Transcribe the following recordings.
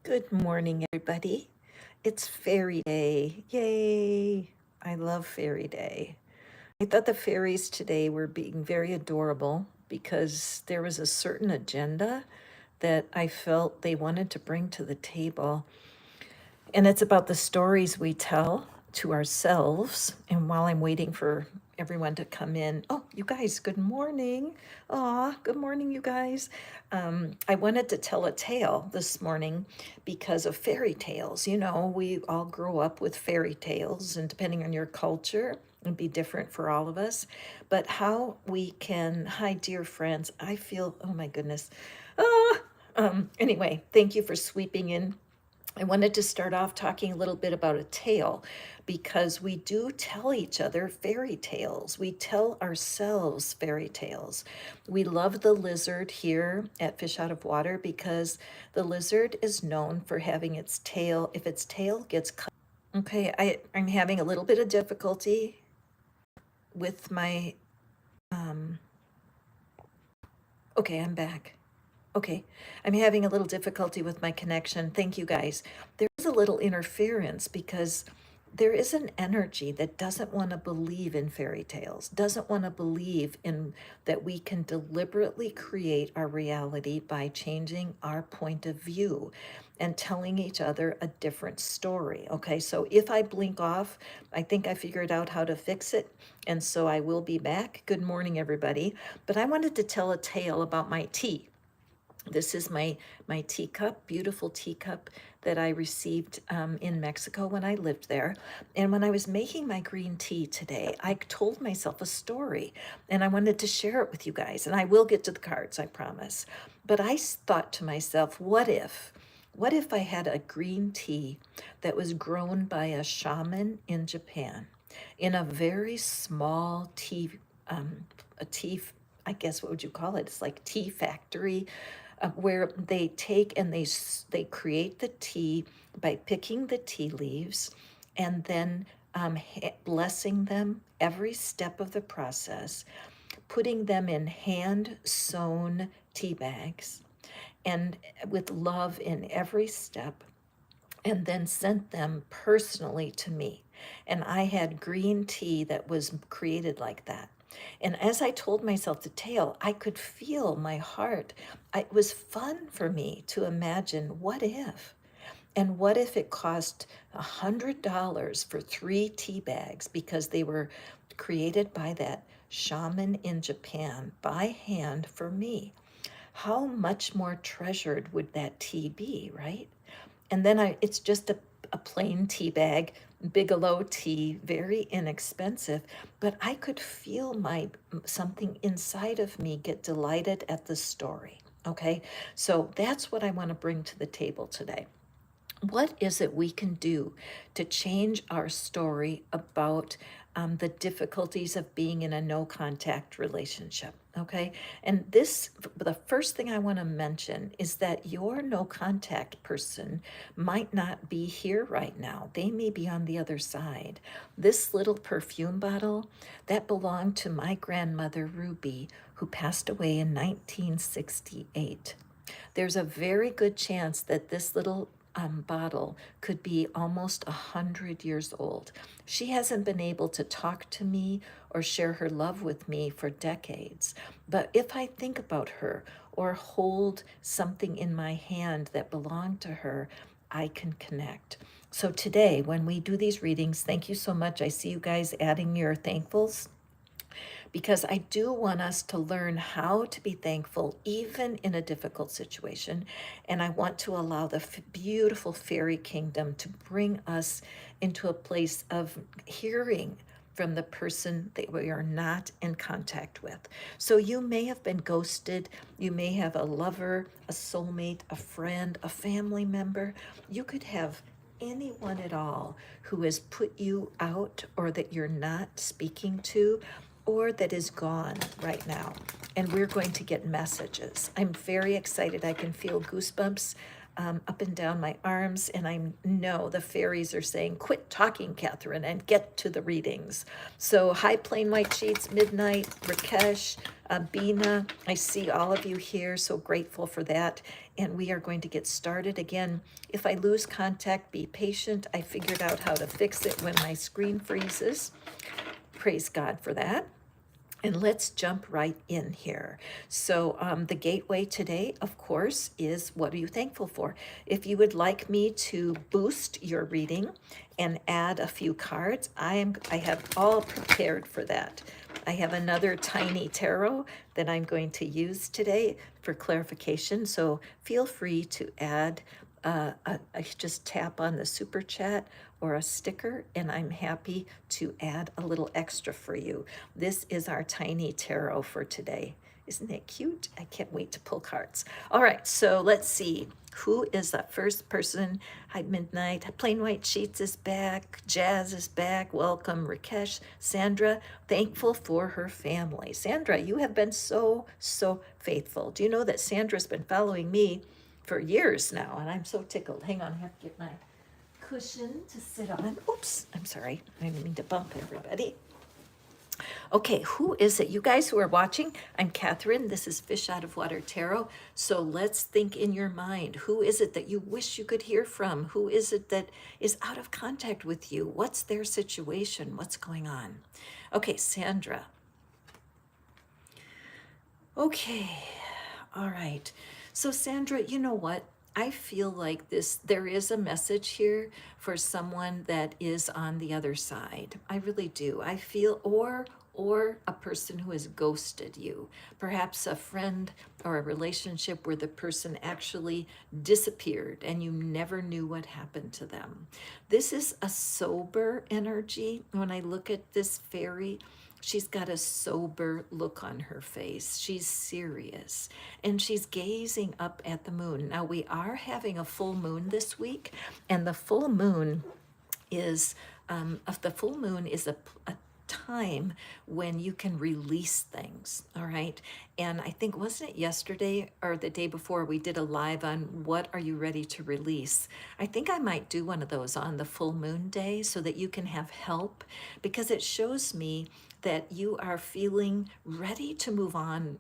Good morning, everybody. It's Fairy Day. Yay! I love Fairy Day. I thought the fairies today were being very adorable because there was a certain agenda that I felt they wanted to bring to the table. And it's about the stories we tell to ourselves. And while I'm waiting for everyone to come in, oh, you guys, good morning. Aw, good morning, you guys. I wanted to tell a tale this morning because of fairy tales. You know, we all grow up with fairy tales, and depending on your culture, it'd be different for all of us. But how we can, hi, dear friends, I feel, oh my goodness. Ah, anyway, thank you for sweeping in. I wanted to start off talking a little bit about a tale because we do tell each other fairy tales. We tell ourselves fairy tales. We love the lizard here at Fish Out of Water because the lizard is known for having its tail, if its tail gets cut. Okay, I'm having a little bit of difficulty with my, um, okay, I'm back. Okay, I'm having a little difficulty with my connection. Thank you guys. There is a little interference because there is an energy that doesn't want to believe in fairy tales, doesn't want to believe in that we can deliberately create our reality by changing our point of view and telling each other a different story. Okay, so if I blink off, I think I figured out how to fix it. And so I will be back. Good morning, everybody. But I wanted to tell a tale about my tea. This is my teacup, beautiful teacup that I received in Mexico when I lived there. And when I was making my green tea today, I told myself a story and I wanted to share it with you guys. And I will get to the cards, I promise. But I thought to myself, what if? What if I had a green tea that was grown by a shaman in Japan in a very small tea, a tea, I guess, what would you call it? It's like tea factory where they take and they create the tea by picking the tea leaves and then blessing them every step of the process, putting them in hand sewn tea bags and with love in every step, and then sent them personally to me. And I had green tea that was created like that. And as I told myself the tale, I could feel my heart. It was fun for me to imagine what if? And what if it cost $100 for 3 tea bags because they were created by that shaman in Japan by hand for me? How much more treasured would that tea be, right? And then it's just a plain tea bag, Bigelow tea, very inexpensive, but I could feel my something inside of me get delighted at the story. Okay, so that's what I want to bring to the table today. What is it we can do to change our story about the difficulties of being in a no contact relationship? Okay. And the first thing I want to mention is that your no contact person might not be here right now. They may be on the other side. This little perfume bottle, that belonged to my grandmother, Ruby, who passed away in 1968. There's a very good chance that this little bottle could be almost 100 years old. She hasn't been able to talk to me or share her love with me for decades. But if I think about her or hold something in my hand that belonged to her, I can connect. So today, when we do these readings, thank you so much. I see you guys adding your thankfuls because I do want us to learn how to be thankful even in a difficult situation. And I want to allow the beautiful fairy kingdom to bring us into a place of hearing from the person that we are not in contact with. So you may have been ghosted. You may have a lover, a soulmate, a friend, a family member. You could have anyone at all who has put you out or that you're not speaking to or that is gone right now. And we're going to get messages. I'm very excited. I can feel goosebumps up and down my arms, and I know the fairies are saying, quit talking, Catherine, and get to the readings. So hi, Plain White Sheets, Midnight, Rakesh, Bina, I see all of you here, so grateful for that. And we are going to get started. Again, if I lose contact, be patient. I figured out how to fix it when my screen freezes. Praise God for that. And let's jump right in here. So the gateway today, of course, is what are you thankful for? If you would like me to boost your reading and add a few cards, I have all prepared for that. I have another tiny tarot that I'm going to use today for clarification. So feel free to add I just tap on the super chat or a sticker, and I'm happy to add a little extra for you. This is our tiny tarot for today. Isn't that cute? I can't wait to pull cards. All right, so let's see. Who is that first person? Hi, Midnight. Plain White Sheets is back. Jazz is back. Welcome, Rakesh. Sandra, thankful for her family. Sandra, you have been so faithful. Do you know that Sandra's been following me for years now, and I'm so tickled. Hang on, I have to get my cushion to sit on. Oops, I'm sorry. I didn't mean to bump everybody. Okay, who is it? You guys who are watching, I'm Catherine. This is Fish Out of Water Tarot. So let's think in your mind. Who is it that you wish you could hear from? Who is it that is out of contact with you? What's their situation? What's going on? Okay, Sandra. Okay, all right. So Sandra, you know what? I feel like there is a message here for someone that is on the other side. I really do. I feel, or a person who has ghosted you, perhaps a friend or a relationship where the person actually disappeared and you never knew what happened to them. This is a sober energy. When I look at this fairy, she's got a sober look on her face. She's serious and she's gazing up at the moon. Now, we are having a full moon this week, and the full moon is a time when you can release things. All right. And I think, wasn't it yesterday or the day before, we did a live on what are you ready to release? I think I might do one of those on the full moon day so that you can have help, because it shows me that you are feeling ready to move on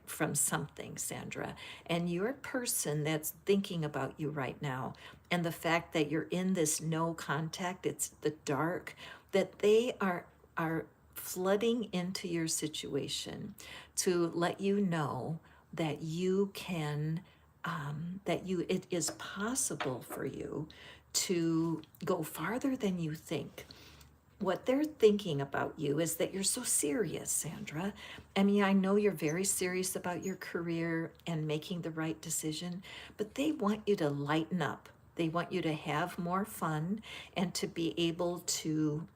from something, Sandra, and you're a person that's thinking about you right now. And the fact that you're in this no contact, it's the dark, that they are flooding into your situation to let you know that you can, it is possible for you to go farther than you think. What they're thinking about you is that you're so serious, Sandra. I mean, I know you're very serious about your career and making the right decision, but they want you to lighten up. They want you to have more fun and to be able to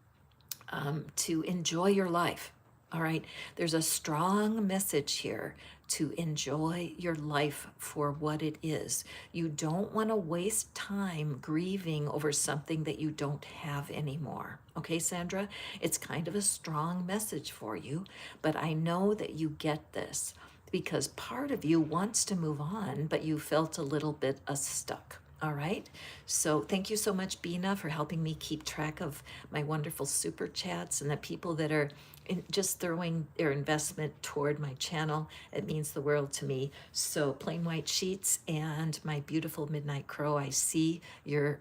enjoy your life. All right. There's a strong message here to enjoy your life for what it is. You don't want to waste time grieving over something that you don't have anymore. Okay, Sandra? It's kind of a strong message for you, but I know that you get this because part of you wants to move on, but you felt a little bit stuck. All right. So thank you so much, Bina, for helping me keep track of my wonderful super chats and the people that are just throwing their investment toward my channel. It means the world to me. So Plain White Sheets and my beautiful Midnight Crow, I see your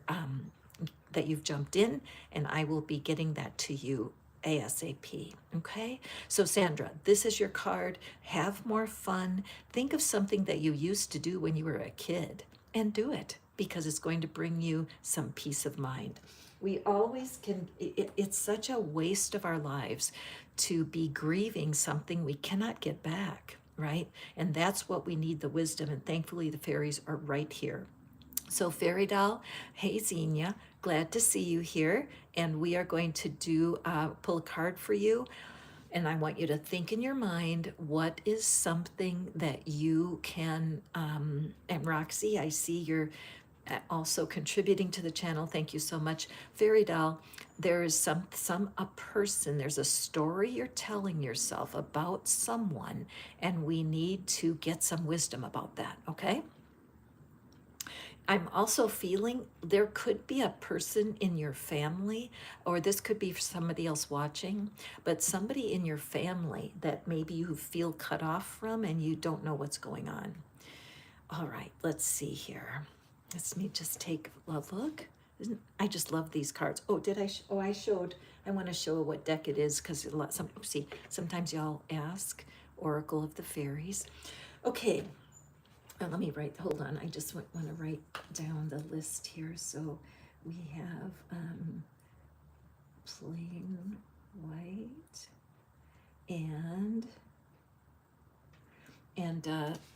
that you've jumped in, and I will be getting that to you ASAP. Okay. So Sandra, this is your card. Have more fun. Think of something that you used to do when you were a kid and do it, because it's going to bring you some peace of mind. We always can, it's such a waste of our lives to be grieving something we cannot get back, right? And that's what we need, the wisdom, and thankfully the fairies are right here. So Fairy Doll, hey Xenia, glad to see you here. And we are going to pull a card for you. And I want you to think in your mind, what is something that you can, and Roxy, I see you're also contributing to the channel. Thank you so much. Fairy Doll, there is a person, there's a story you're telling yourself about someone, and we need to get some wisdom about that, okay? I'm also feeling there could be a person in your family, or this could be somebody else watching, but somebody in your family that maybe you feel cut off from and you don't know what's going on. All right, let's see here. Let me just take a look. I just love these cards. Oh, did I? Oh, I showed. I want to show what deck it is because sometimes y'all ask. Oracle of the Fairies. Okay, let me write. Hold on. I just want to write down the list here. So we have plain white and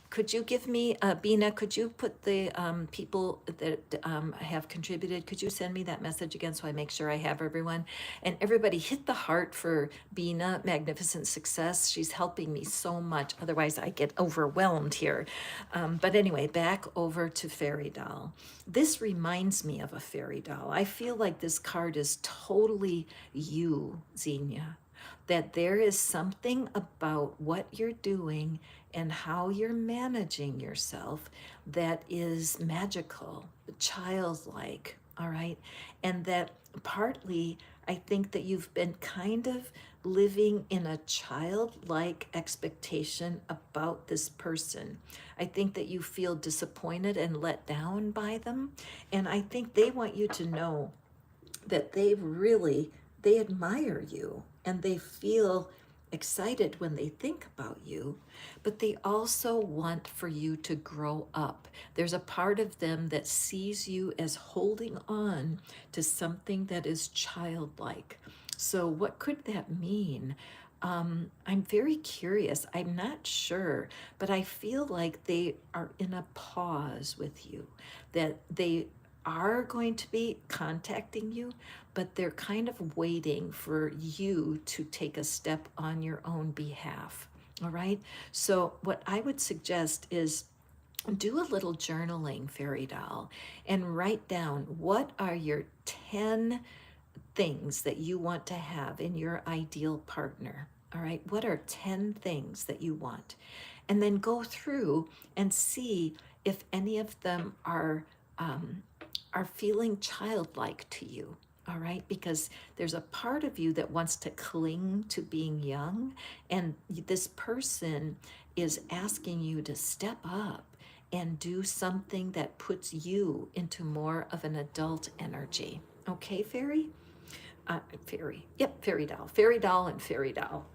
could you give me, Bina, could you put the people that have contributed, could you send me that message again so I make sure I have everyone? And everybody hit the heart for Bina, magnificent success. She's helping me so much. Otherwise I get overwhelmed here. But anyway, back over to Fairy Doll. This reminds me of a fairy doll. I feel like this card is totally you, Xenia. That there is something about what you're doing and how you're managing yourself that is magical, childlike, all right? And that partly, I think that you've been kind of living in a childlike expectation about this person. I think that you feel disappointed and let down by them. And I think they want you to know that they admire you and they feel excited when they think about you, but they also want for you to grow up. There's a part of them that sees you as holding on to something that is childlike. So what could that mean? I'm very curious. I'm not sure, but I feel like they are in a pause with you, that they are going to be contacting you, but they're kind of waiting for you to take a step on your own behalf. All right. So, what I would suggest is do a little journaling, Fairy Doll, and write down what are your 10 things that you want to have in your ideal partner. All right. What are 10 things that you want? And then go through and see if any of them are feeling childlike to you. All right, because there's a part of you that wants to cling to being young, and this person is asking you to step up and do something that puts you into more of an adult energy. Okay, Fairy? Fairy. Yep, Fairy Doll and Fairy Doll.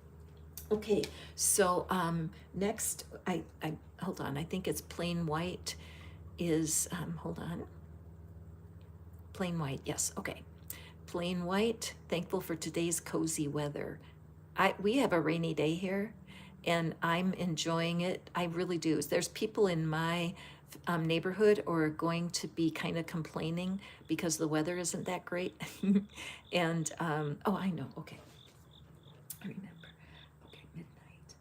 Okay, so next, I hold on, I think it's plain white is, hold on. Plain white, yes, okay. Plain white, thankful for today's cozy weather. We have a rainy day here and I'm enjoying it. I really do. There's people in my neighborhood are going to be kind of complaining because the weather isn't that great. And, oh, I know, okay. I remember, okay, midnight.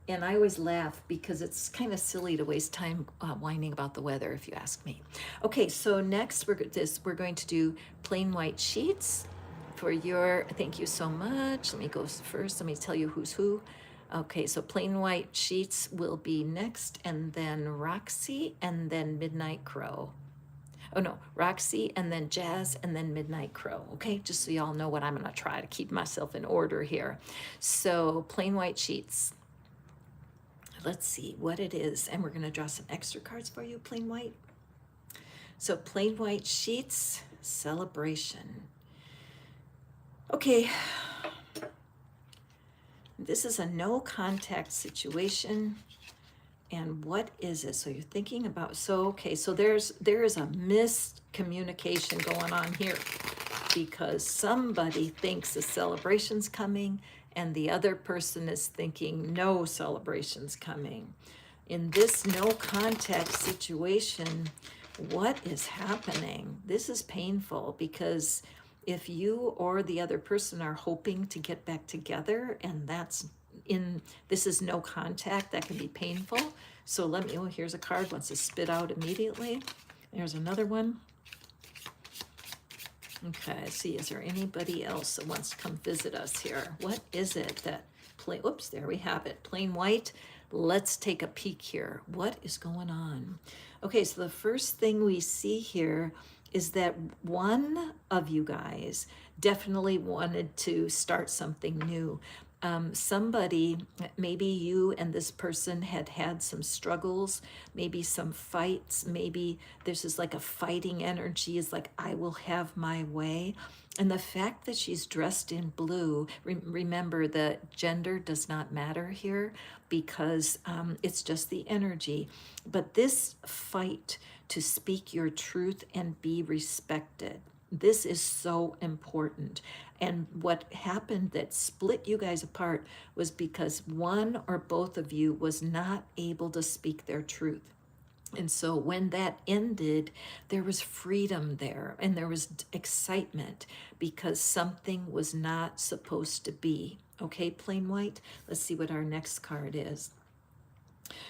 And I always laugh because it's kind of silly to waste time whining about the weather, if you ask me. Okay, so next we're going to do plain white sheets for your, thank you so much. Let me go first. Let me tell you who's who. Okay, so plain white sheets will be next, and then Roxy, and then Midnight Crow. Oh no, Roxy, and then Jazz, and then Midnight Crow. Okay, just so y'all know what I'm gonna try to keep myself in order here. So plain white sheets. Let's see what it is. And we're going to draw some extra cards for you, plain white. So plain white sheets, celebration. Okay. This is a no contact situation. And what is it? So you're thinking about, so, okay, so there is a miscommunication going on here because somebody thinks a celebration's coming and the other person is thinking no celebration's coming. In this no contact situation, what is happening? This is painful because if you or the other person are hoping to get back together and this is no contact, that can be painful. So here's a card, wants to spit out immediately. There's another one. Okay, let's see, is there anybody else that wants to come visit us here? What is it that, oops, there we have it, plain white. Let's take a peek here. What is going on? Okay, so the first thing we see here is that one of you guys definitely wanted to start something new. Somebody, maybe you and this person had had some struggles, maybe some fights, maybe this is like a fighting energy, is like, I will have my way. And the fact that she's dressed in blue, remember the gender does not matter here, because it's just the energy. But this fight to speak your truth and be respected, this is so important. And what happened that split you guys apart was because one or both of you was not able to speak their truth. And so when that ended, there was freedom there and there was excitement because something was not supposed to be. Okay, plain white. Let's see what our next card is.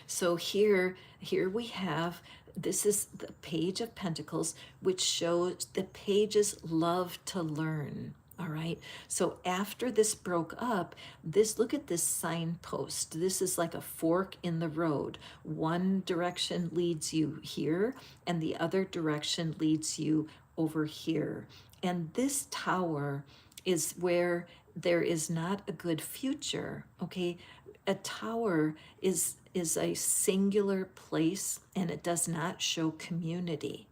So here we have, this is the Page of Pentacles, which shows the pages love to learn. All right. So after this broke up, look at this signpost. This is like a fork in the road. One direction leads you here, and the other direction leads you over here. And this tower is where there is not a good future. Okay. A tower is a singular place, and it does not show community.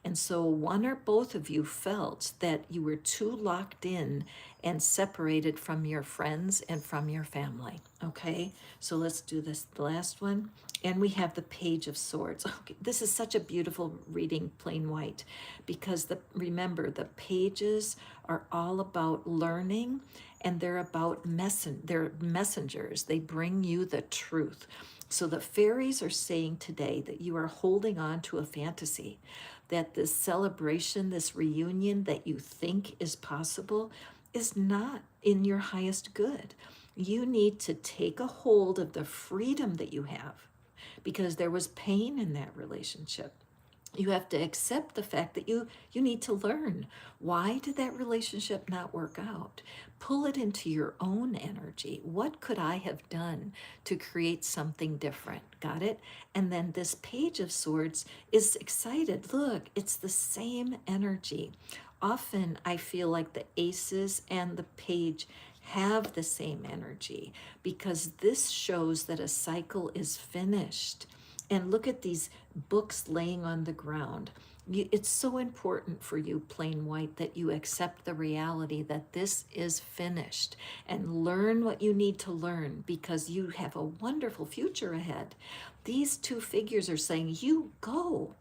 And so one or both of you felt that you were too locked in and separated from your friends and from your family. Okay, so let's do this, the last one. And we have the Page of Swords. Okay, this is such a beautiful reading, plain white, because remember, the pages are all about learning, and they're about they're messengers. They bring you the truth. So the fairies are saying today that you are holding on to a fantasy, that this celebration, this reunion that you think is possible is not in your highest good. You need to take a hold of the freedom that you have, because there was pain in that relationship. You have to accept the fact that you need to learn, why did that relationship not work out? Pull it into your own energy. What could I have done to create something different? Got it? And then this Page of Swords is excited. Look, it's the same energy. Often I feel like the aces and the page have the same energy, because this shows that a cycle is finished. And look at these books laying on the ground. It's so important for you, plain white, that you accept the reality that this is finished and learn what you need to learn, because you have a wonderful future ahead. These two figures are saying, you go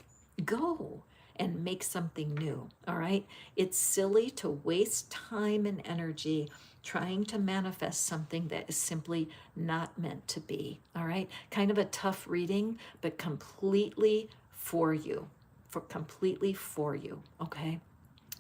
and make something new. All right. It's silly to waste time and energy trying to manifest something that is simply not meant to be. All right. Kind of a tough reading, but completely for you, completely for you. Okay.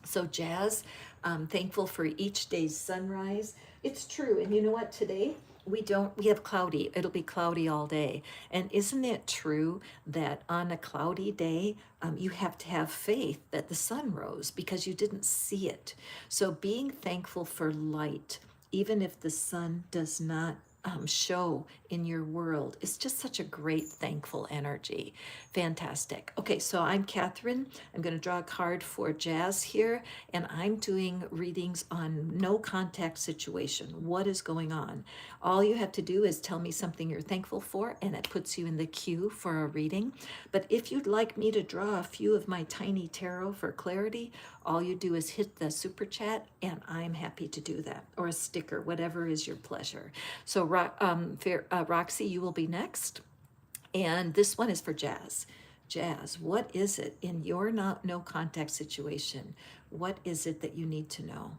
So Jazz, I'm thankful for each day's sunrise. It's true. And you know what? Today we have cloudy. It'll be cloudy all day. And isn't it true that on a cloudy day, you have to have faith that the sun rose because you didn't see it. So being thankful for light, even if the sun does not show in your world, is just such a great thankful energy. Fantastic. Okay, so I'm Catherine. I'm going to draw a card for Jazz here, and I'm doing readings on no contact situation. What is going on? All you have to do is tell me something you're thankful for, and it puts you in the queue for a reading. But if you'd like me to draw a few of my tiny tarot for clarity, all you do is hit the super chat, and I'm happy to do that, or a sticker, whatever is your pleasure. So Roxy, you will be next. And this one is for Jazz. Jazz, what is it in your no contact situation? What is it that you need to know?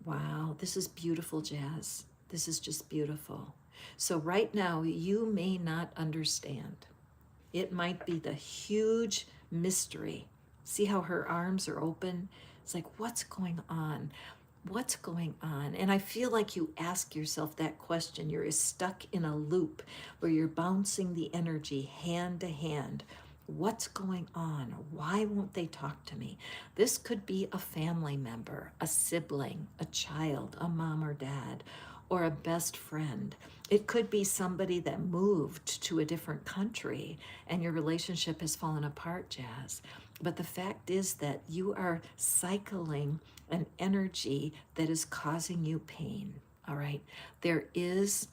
Wow, this is beautiful, Jazz. This is just beautiful. So right now, you may not understand. It might be the huge mystery. See how her arms are open? It's like, what's going on? What's going on? And I feel like you ask yourself that question. You're stuck in a loop where you're bouncing the energy hand to hand. What's going on? Why won't they talk to me? This could be a family member, a sibling, a child, a mom or dad, or a best friend. It could be somebody that moved to a different country and your relationship has fallen apart, Jazz. But the fact is that you are cycling an energy that is causing you pain. All right. There is,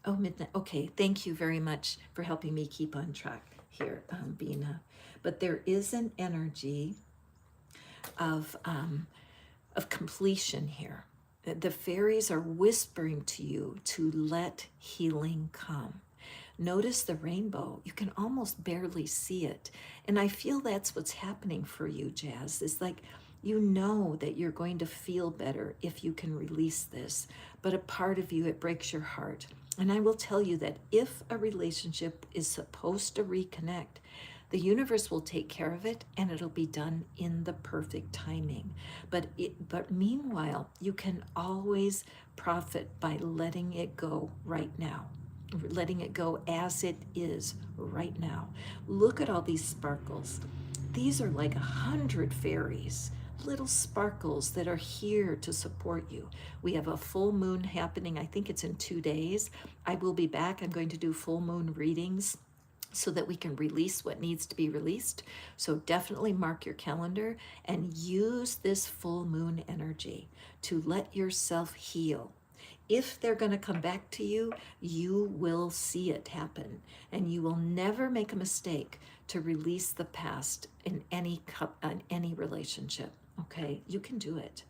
oh, midnight. Okay. Thank you very much for helping me keep on track here, Bina. But there is an energy of completion here. The fairies are whispering to you to let healing come. Notice the rainbow. You can almost barely see it. And I feel that's what's happening for you, Jazz. It's like you know that you're going to feel better if you can release this. But a part of you, it breaks your heart. And I will tell you that if a relationship is supposed to reconnect, the universe will take care of it and it'll be done in the perfect timing. But meanwhile, you can always profit by letting it go right now. Letting it go as it is right now. Look at all these sparkles. These are like 100 fairies, little sparkles that are here to support you. We have a full moon happening. I think it's in 2 days. I will be back. I'm going to do full moon readings so that we can release what needs to be released. So definitely mark your calendar and use this full moon energy to let yourself heal. If they're going to come back to you, you will see it happen, and you will never make a mistake to release the past in any relationship. Okay, you can do it.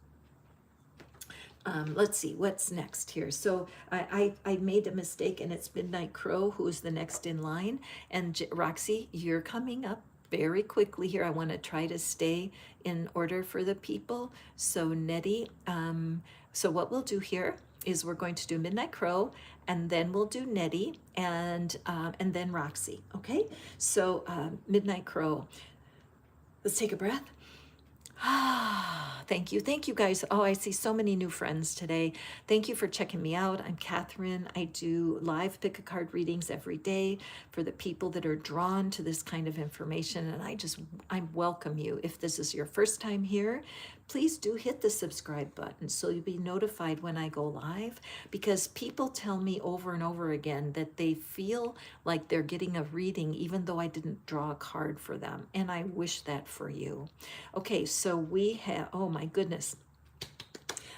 Let's see what's next here. So I made a mistake, and it's Midnight Crow who is the next in line. And Roxy, you're coming up very quickly here. I want to try to stay in order for the people. So Nettie, so what we'll do here is we're going to do Midnight Crow, and then we'll do Nettie, and then Roxy. Okay, so Midnight Crow. Let's take a breath. Thank you guys. Oh, I see so many new friends today. Thank you for checking me out. I'm Catherine. I do live pick a card readings every day for the people that are drawn to this kind of information. And I welcome you. If this is your first time here, please do hit the subscribe button so you'll be notified when I go live, because people tell me over and over again that they feel like they're getting a reading even though I didn't draw a card for them. And I wish that for you. Okay, so we have, oh my goodness.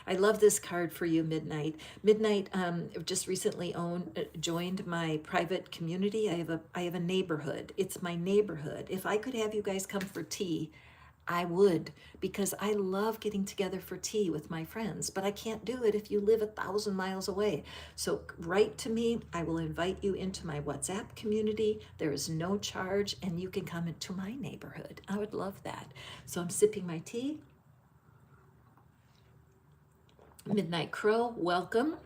I love this card for you, Midnight. Midnight just recently joined my private community. I have a neighborhood. It's my neighborhood. If I could have you guys come for tea, I would, because I love getting together for tea with my friends, but I can't do it if you live 1,000 miles away. So write to me. I will invite you into my WhatsApp community. There is no charge, and you can come into my neighborhood. I would love that. So I'm sipping my tea. Midnight Crow, welcome.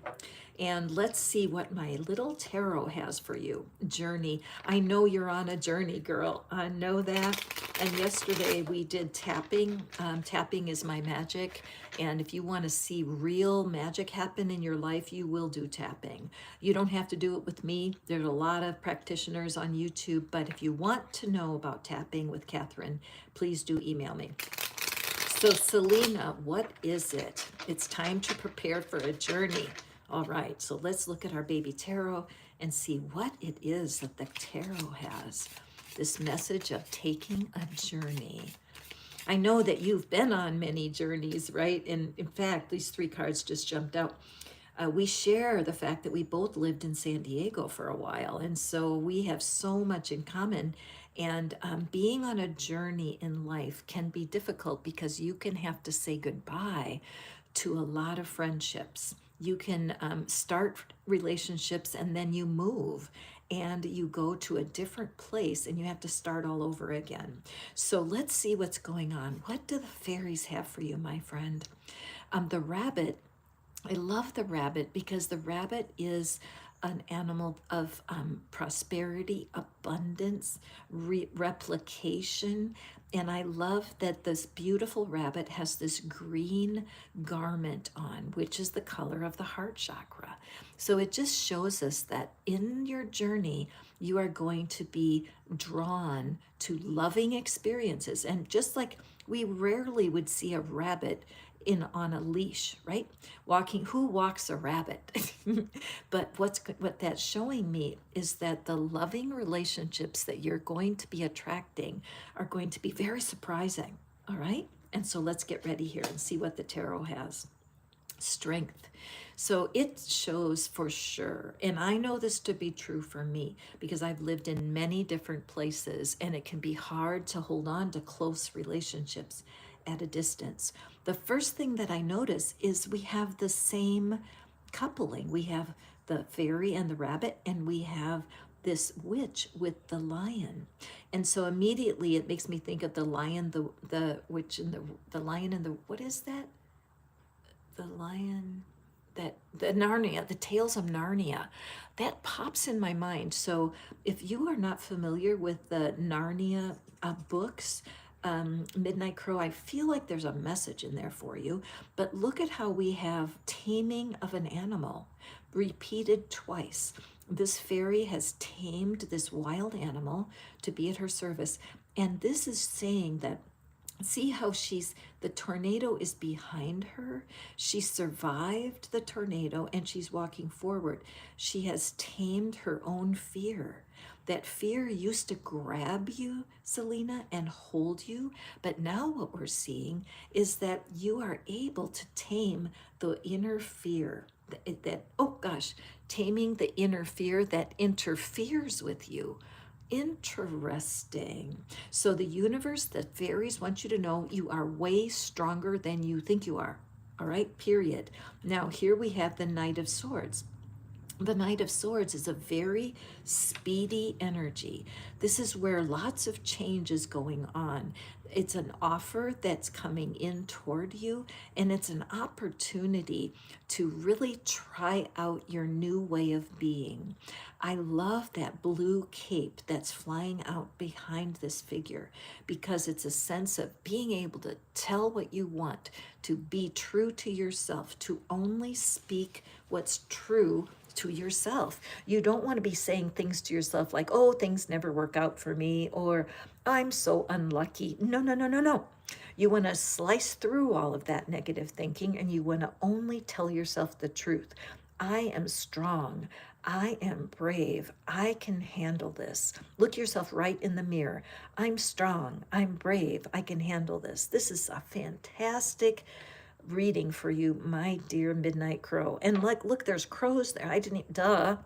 And let's see what my little tarot has for you. Journey. I know you're on a journey, girl. I know that. And yesterday we did tapping. Tapping is my magic. And if you want to see real magic happen in your life, you will do tapping. You don't have to do it with me. There's a lot of practitioners on YouTube. But if you want to know about tapping with Catherine, please do email me. So Selena, what is it? It's time to prepare for a journey. All right, so let's look at our baby tarot and see what it is that the tarot has. This message of taking a journey. I know that you've been on many journeys, right? And in fact, these 3 cards just jumped out. We share the fact that we both lived in San Diego for a while. And so we have so much in common. And being on a journey in life can be difficult because you can have to say goodbye to a lot of friendships. You can start relationships and then you move and you go to a different place and you have to start all over again. So let's see what's going on. What do the fairies have for you, my friend? The rabbit, I love the rabbit because the rabbit is an animal of prosperity, abundance, replication. And I love that this beautiful rabbit has this green garment on, which is the color of the heart chakra. So it just shows us that in your journey, you are going to be drawn to loving experiences. And just like we rarely would see a rabbit in on a leash, right? Walking, who walks a rabbit? But what that's showing me is that the loving relationships that you're going to be attracting are going to be very surprising, all right? And so let's get ready here and see what the tarot has. Strength. So it shows for sure, and I know this to be true for me because I've lived in many different places, and it can be hard to hold on to close relationships at a distance. The first thing that I notice is we have the same coupling. We have the fairy and the rabbit, and we have this witch with the lion. And so immediately it makes me think of the lion, the witch, and the lion and the, what is that? The lion, that the Narnia, the Tales of Narnia, that pops in my mind. So if you are not familiar with the Narnia books, Midnight Crow, I feel like there's a message in there for you. But look at how we have taming of an animal repeated twice. This fairy has tamed this wild animal to be at her service. And this is saying that, see how the tornado is behind her. She survived the tornado and she's walking forward. She has tamed her own fear. That fear used to grab you, Selena, and hold you. But now what we're seeing is that you are able to tame the inner fear taming the inner fear that interferes with you. Interesting. So the universe, the fairies want you to know you are way stronger than you think you are. All right, period. Now here we have the Knight of Swords. The Knight of Swords is a very speedy energy. This is where lots of change is going on. It's an offer that's coming in toward you, and it's an opportunity to really try out your new way of being. I love that blue cape that's flying out behind this figure because it's a sense of being able to tell what you want, to be true to yourself, to only speak what's true to yourself. You don't want to be saying things to yourself like, oh, things never work out for me, or I'm so unlucky. No, no, no, no, no. You want to slice through all of that negative thinking, and you want to only tell yourself the truth. I am strong. I am brave. I can handle this. Look yourself right in the mirror. I'm strong. I'm brave. I can handle this. This is a fantastic reading for you, my dear Midnight Crow. And look, there's crows there. I didn't, duh.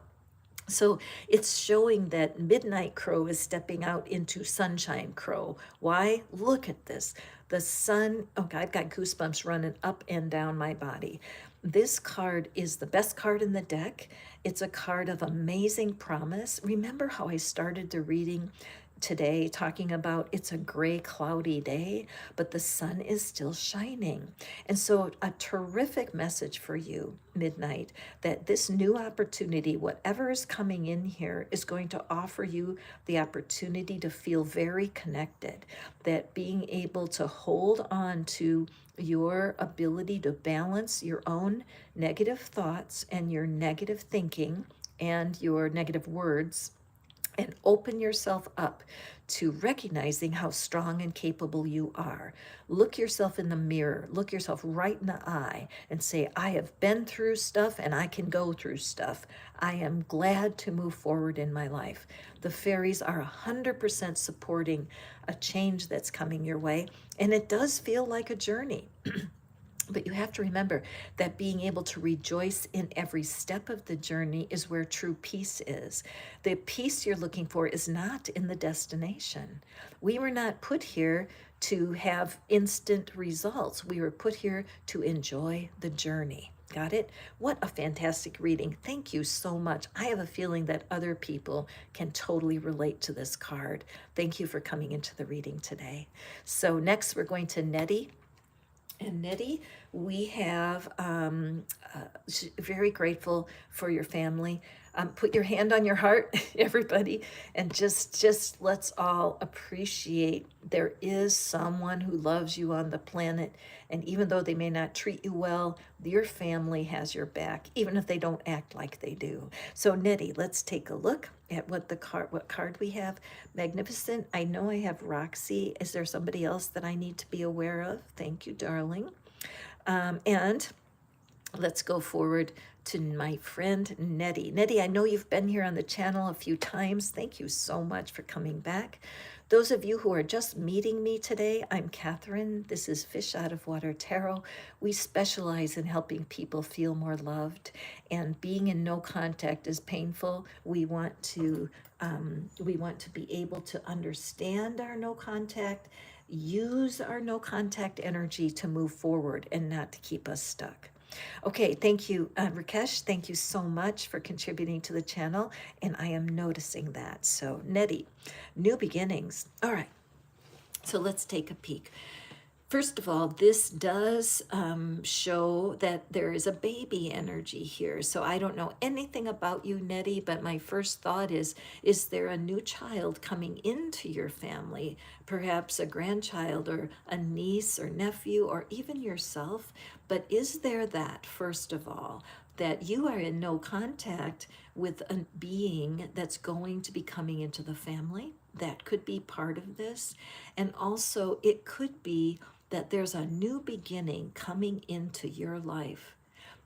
So it's showing that Midnight Crow is stepping out into Sunshine Crow. Why? Look at this. The sun, okay, I've got goosebumps running up and down my body. This card is the best card in the deck. It's a card of amazing promise. Remember how I started the reading today talking about it's a gray, cloudy day, but the sun is still shining. And so a terrific message for you, Midnight, that this new opportunity, whatever is coming in here, is going to offer you the opportunity to feel very connected, that being able to hold on to your ability to balance your own negative thoughts and your negative thinking and your negative words, and open yourself up to recognizing how strong and capable you are. Look yourself in the mirror, look yourself right in the eye and say, I have been through stuff and I can go through stuff. I am glad to move forward in my life. The fairies are 100% supporting a change that's coming your way, and it does feel like a journey. But you have to remember that being able to rejoice in every step of the journey is where true peace is. The peace you're looking for is not in the destination. We were not put here to have instant results. We were put here to enjoy the journey. Got it? What a fantastic reading. Thank you so much. I have a feeling that other people can totally relate to this card. Thank you for coming into the reading today. So next we're going to Nettie. And Nettie, we have very grateful for your family. Put your hand on your heart, everybody, and just let's all appreciate there is someone who loves you on the planet. And even though they may not treat you well, your family has your back, even if they don't act like they do. So Nettie, let's take a look at what card we have. Magnificent. I know I have Roxy. Is there somebody else that I need to be aware of? Thank you, darling. And let's go forward to my friend Nettie. Nettie, I know you've been here on the channel a few times. Thank you so much for coming back. Those of you who are just meeting me today, I'm Catherine. This is Fish Out of Water Tarot. We specialize in helping people feel more loved, and being in no contact is painful. We want to be able to understand our no contact, use our no contact energy to move forward and not to keep us stuck. Okay, thank you, Rakesh. Thank you so much for contributing to the channel, and I am noticing that. So, Nettie, new beginnings. All right, so let's take a peek. First of all, this does show that there is a baby energy here. So I don't know anything about you, Nettie, but my first thought is there a new child coming into your family? Perhaps a grandchild or a niece or nephew or even yourself? But is there that, first of all, that you are in no contact with a being that's going to be coming into the family? That could be part of this. And also, it could be that there's a new beginning coming into your life,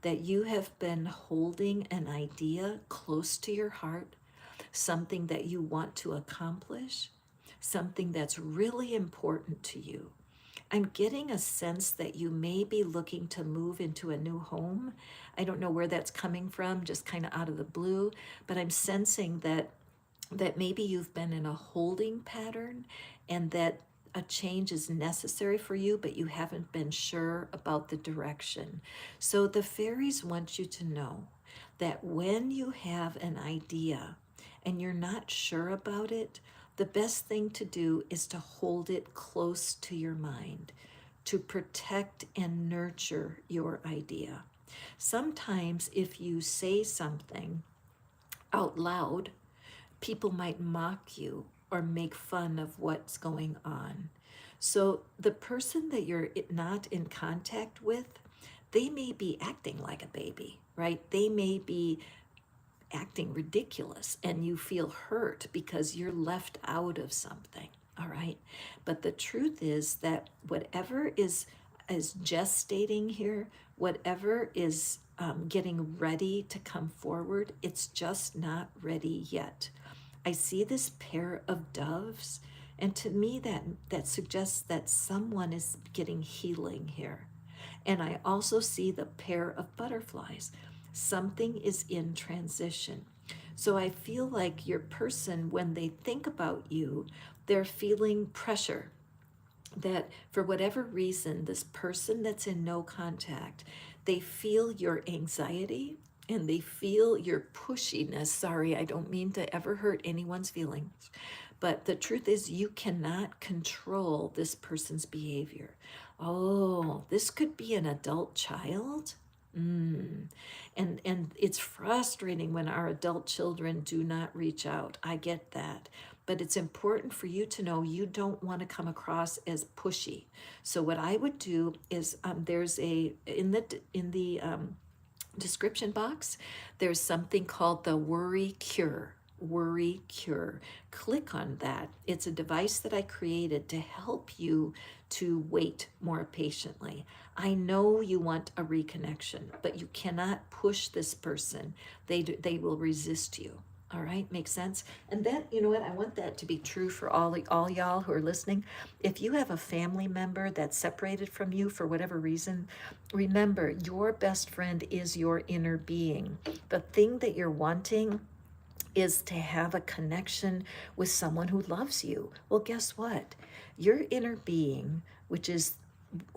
that you have been holding an idea close to your heart, something that you want to accomplish, something that's really important to you. I'm getting a sense that you may be looking to move into a new home. I don't know where that's coming from, just kind of out of the blue, but I'm sensing that maybe you've been in a holding pattern, and that a change is necessary for you, but you haven't been sure about the direction. So the fairies want you to know that when you have an idea and you're not sure about it, the best thing to do is to hold it close to your mind, to protect and nurture your idea. Sometimes if you say something out loud, people might mock you or make fun of what's going on. So the person that you're not in contact with, they may be acting like a baby, right? They may be acting ridiculous, and you feel hurt because you're left out of something, all right? But the truth is that whatever is gestating here, whatever is getting ready to come forward, it's just not ready yet. I see this pair of doves, and to me that suggests that someone is getting healing here. And I also see the pair of butterflies. Something is in transition. So I feel like your person, when they think about you, they're feeling pressure, that for whatever reason, this person that's in no contact, they feel your anxiety and they feel your pushiness. Sorry, I don't mean to ever hurt anyone's feelings, but the truth is you cannot control this person's behavior. Oh, this could be an adult child. And it's frustrating when our adult children do not reach out. I get that. But it's important for you to know you don't want to come across as pushy. So what I would do is there's in the description box, there's something called the Worry Cure. Worry Cure. Click on that. It's a device that I created to help you to wait more patiently. I know you want a reconnection, but you cannot push this person. They will resist you. All right, makes sense. And then, you know what? I want that to be true for all y'all who are listening. If you have a family member that's separated from you for whatever reason, remember your best friend is your inner being. The thing that you're wanting is to have a connection with someone who loves you. Well, guess what? Your inner being, which is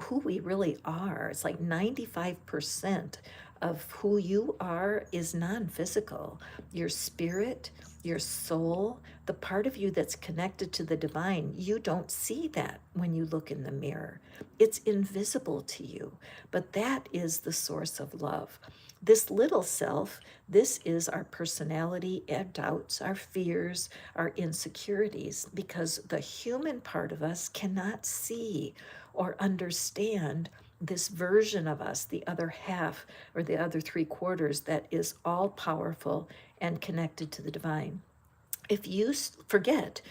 who we really are, it's like 95% of who you are is non-physical. Your spirit, your soul, the part of you that's connected to the divine, you don't see that when you look in the mirror. It's invisible to you, but that is the source of love. This little self, this is our personality, our doubts, our fears, our insecurities, because the human part of us cannot see or understand this version of us, the other half or the other 3/4 that is all powerful and connected to the divine. If you forget,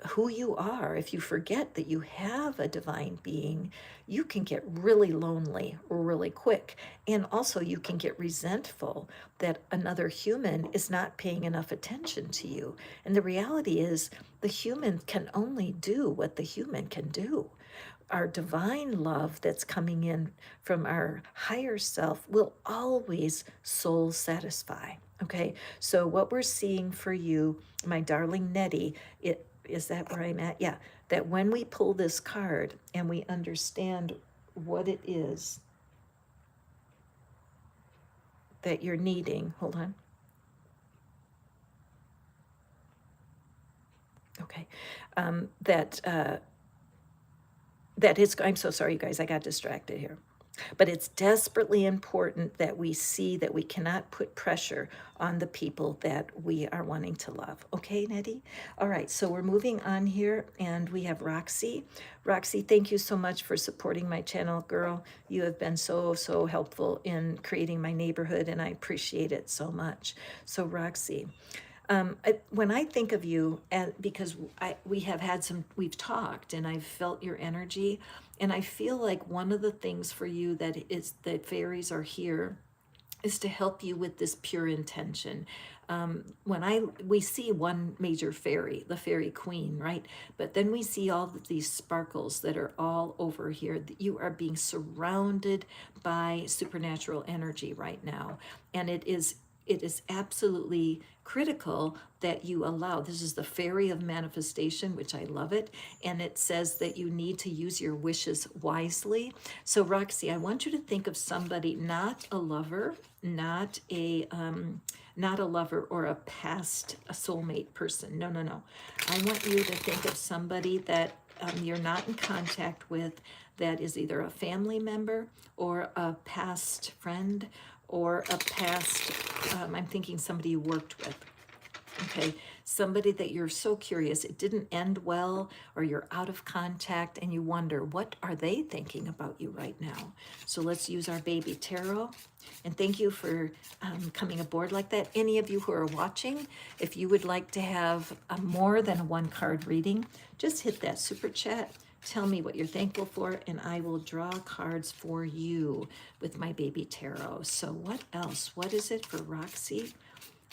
who you are, if you forget that you have a divine being, you can get really lonely really quick. And also, you can get resentful that another human is not paying enough attention to you. And the reality is, the human can only do what the human can do. Our divine love that's coming in from our higher self will always soul satisfy. Okay, so what we're seeing for you, my darling Nettie, it is that where I'm at? Yeah, that when we pull this card and we understand what it is that you're needing, hold on. Okay, that is, I'm so sorry, you guys, I got distracted here. But it's desperately important that we see that we cannot put pressure on the people that we are wanting to love. Okay, Nettie? All right, so we're moving on here, and we have Roxy. Roxy, thank you so much for supporting my channel, girl. You have been so, so helpful in creating my neighborhood, and I appreciate it so much. So, Roxy, when I think of you, and because we've talked and I've felt your energy, and I feel like one of the things for you that fairies are here is to help you with this pure intention. We see one major fairy, the fairy queen, right? But then we see all of these sparkles that are all over here. You are being surrounded by supernatural energy right now, and it is absolutely critical that you allow. This is the fairy of manifestation, which I love it. And it says that you need to use your wishes wisely. So Roxy, I want you to think of somebody, not a lover, not a lover or a soulmate person. No, no, no. I want you to think of somebody that you're not in contact with, that is either a family member or a past friend or a past, I'm thinking somebody you worked with. Okay, somebody that you're so curious, it didn't end well, or you're out of contact and you wonder, what are they thinking about you right now? So let's use our baby tarot. And thank you for coming aboard like that. Any of you who are watching, if you would like to have more than a one card reading, just hit that super chat. Tell me what you're thankful for, and I will draw cards for you with my baby tarot. So what else? What is it for Roxy?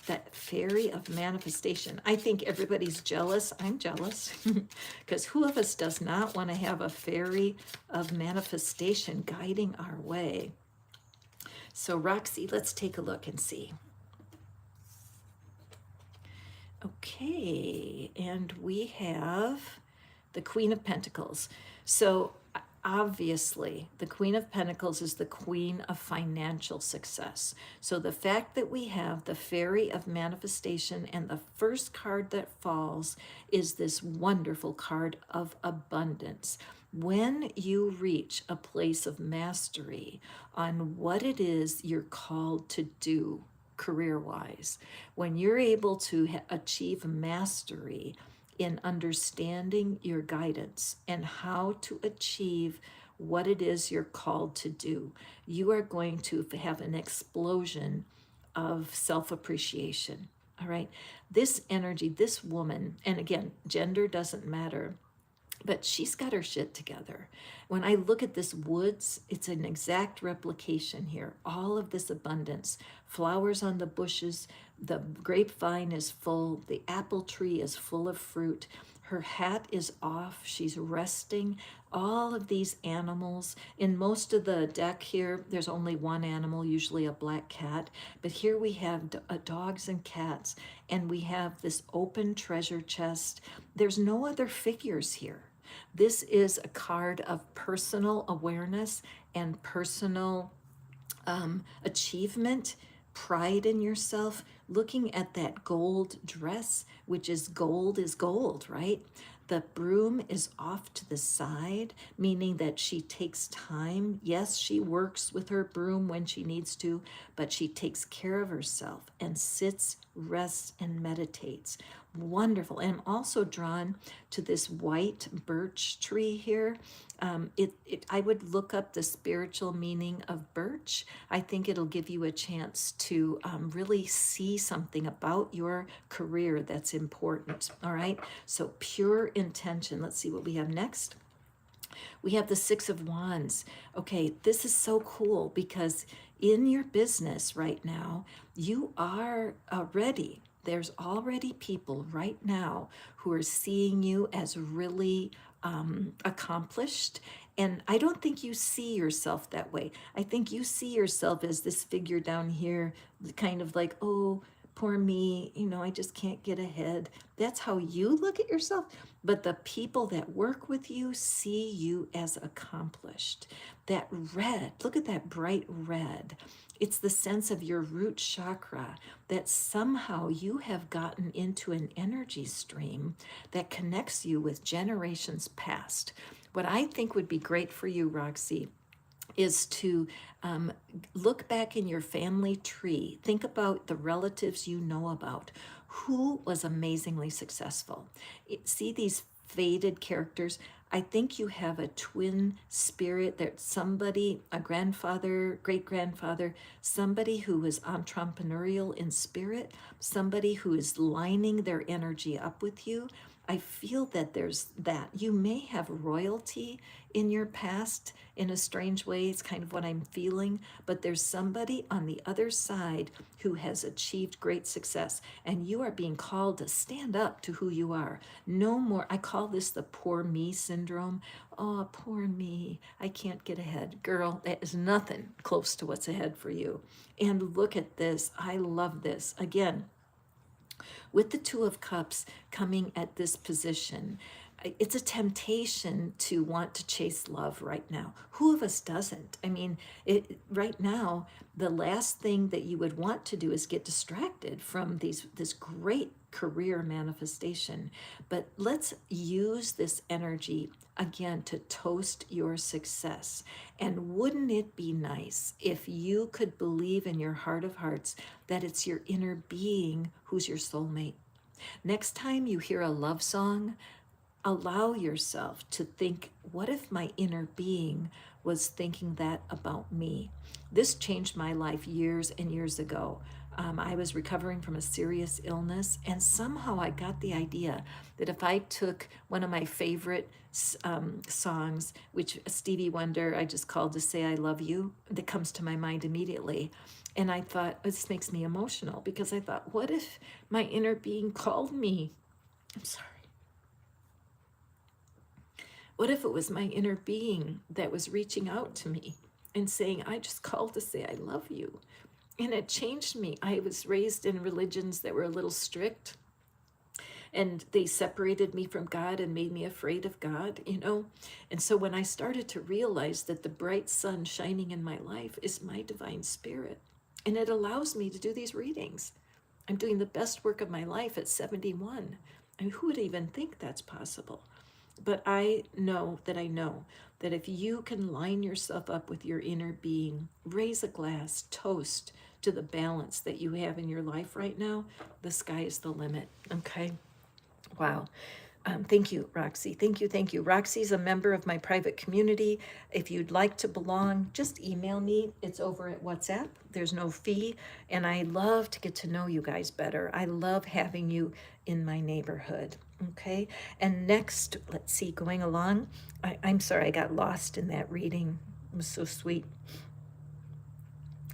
That fairy of manifestation. I think everybody's jealous. I'm jealous because who of us does not want to have a fairy of manifestation guiding our way? So Roxy, let's take a look and see. Okay, and we have the Queen of Pentacles. So obviously, the Queen of Pentacles is the queen of financial success. So the fact that we have the fairy of manifestation and the first card that falls is this wonderful card of abundance. When you reach a place of mastery on what it is you're called to do career-wise, when you're able to achieve mastery in understanding your guidance and how to achieve what it is you're called to do, you are going to have an explosion of self-appreciation. All right. This energy, this woman, and again, gender doesn't matter, but she's got her shit together. When I look at this woods, it's an exact replication here. All of this abundance, flowers on the bushes, the grapevine is full, the apple tree is full of fruit. Her hat is off, she's resting. All of these animals, in most of the deck here, there's only one animal, usually a black cat, but here we have dogs and cats, and we have this open treasure chest. There's no other figures here. This is a card of personal awareness and personal achievement, pride in yourself, looking at that gold dress, which is gold, right? The broom is off to the side, meaning that she takes time. Yes, she works with her broom when she needs to, but she takes care of herself and sits, rests, and meditates. wonderful. And I'm also drawn to this white birch tree here. I would look up the spiritual meaning of birch. I think it'll give you a chance to really see something about your career that's important. All right. So pure intention. Let's see what we have next. We have the Six of Wands. Okay, this is so cool because in your business right now, you are ready. There's already people right now who are seeing you as really accomplished. And I don't think you see yourself that way. I think you see yourself as this figure down here, kind of like, oh, poor me, I just can't get ahead. That's how you look at yourself. But the people that work with you see you as accomplished. That red, look at that bright red. It's the sense of your root chakra that somehow you have gotten into an energy stream that connects you with generations past. What I think would be great for you, Roxy, is to look back in your family tree. Think about the relatives you know about. Who was amazingly successful? See these faded characters? I think you have a twin spirit that somebody, a grandfather, great grandfather, somebody who is entrepreneurial in spirit, somebody who is lining their energy up with you. I feel that there's that. You may have royalty in your past in a strange way. It's kind of what I'm feeling, but there's somebody on the other side who has achieved great success, and you are being called to stand up to who you are. No more, I call this the poor me syndrome. Oh, poor me, I can't get ahead. Girl, that is nothing close to what's ahead for you. And look at this. I love this. Again, with the Two of Cups coming at this position, it's a temptation to want to chase love right now. Who of us doesn't? I mean, right now, the last thing that you would want to do is get distracted from this great career manifestation. But let's use this energy again to toast your success. And wouldn't it be nice if you could believe in your heart of hearts that it's your inner being who's your soulmate? Next time you hear a love song, allow yourself to think, what if my inner being was thinking that about me? This changed my life years and years ago. I was recovering from a serious illness, and somehow I got the idea that if I took one of my favorite songs, which Stevie Wonder, I just called to say I love you, that comes to my mind immediately. And I thought, this makes me emotional because I thought, what if my inner being called me? I'm sorry. What if it was my inner being that was reaching out to me and saying, I just called to say I love you? And it changed me. I was raised in religions that were a little strict, and they separated me from God and made me afraid of God, And so when I started to realize that the bright sun shining in my life is my divine spirit, and it allows me to do these readings. I'm doing the best work of my life at 71. I mean, who would even think that's possible? But I know that if you can line yourself up with your inner being, raise a glass, toast to the balance that you have in your life right now, the sky is the limit. Okay? Wow. Thank you, Roxy. Thank you. Thank you. Roxy's a member of my private community. If you'd like to belong, just email me. It's over at WhatsApp. There's no fee. And I love to get to know you guys better. I love having you in my neighborhood. Okay. And next, let's see, going along. I'm sorry, I got lost in that reading. It was so sweet.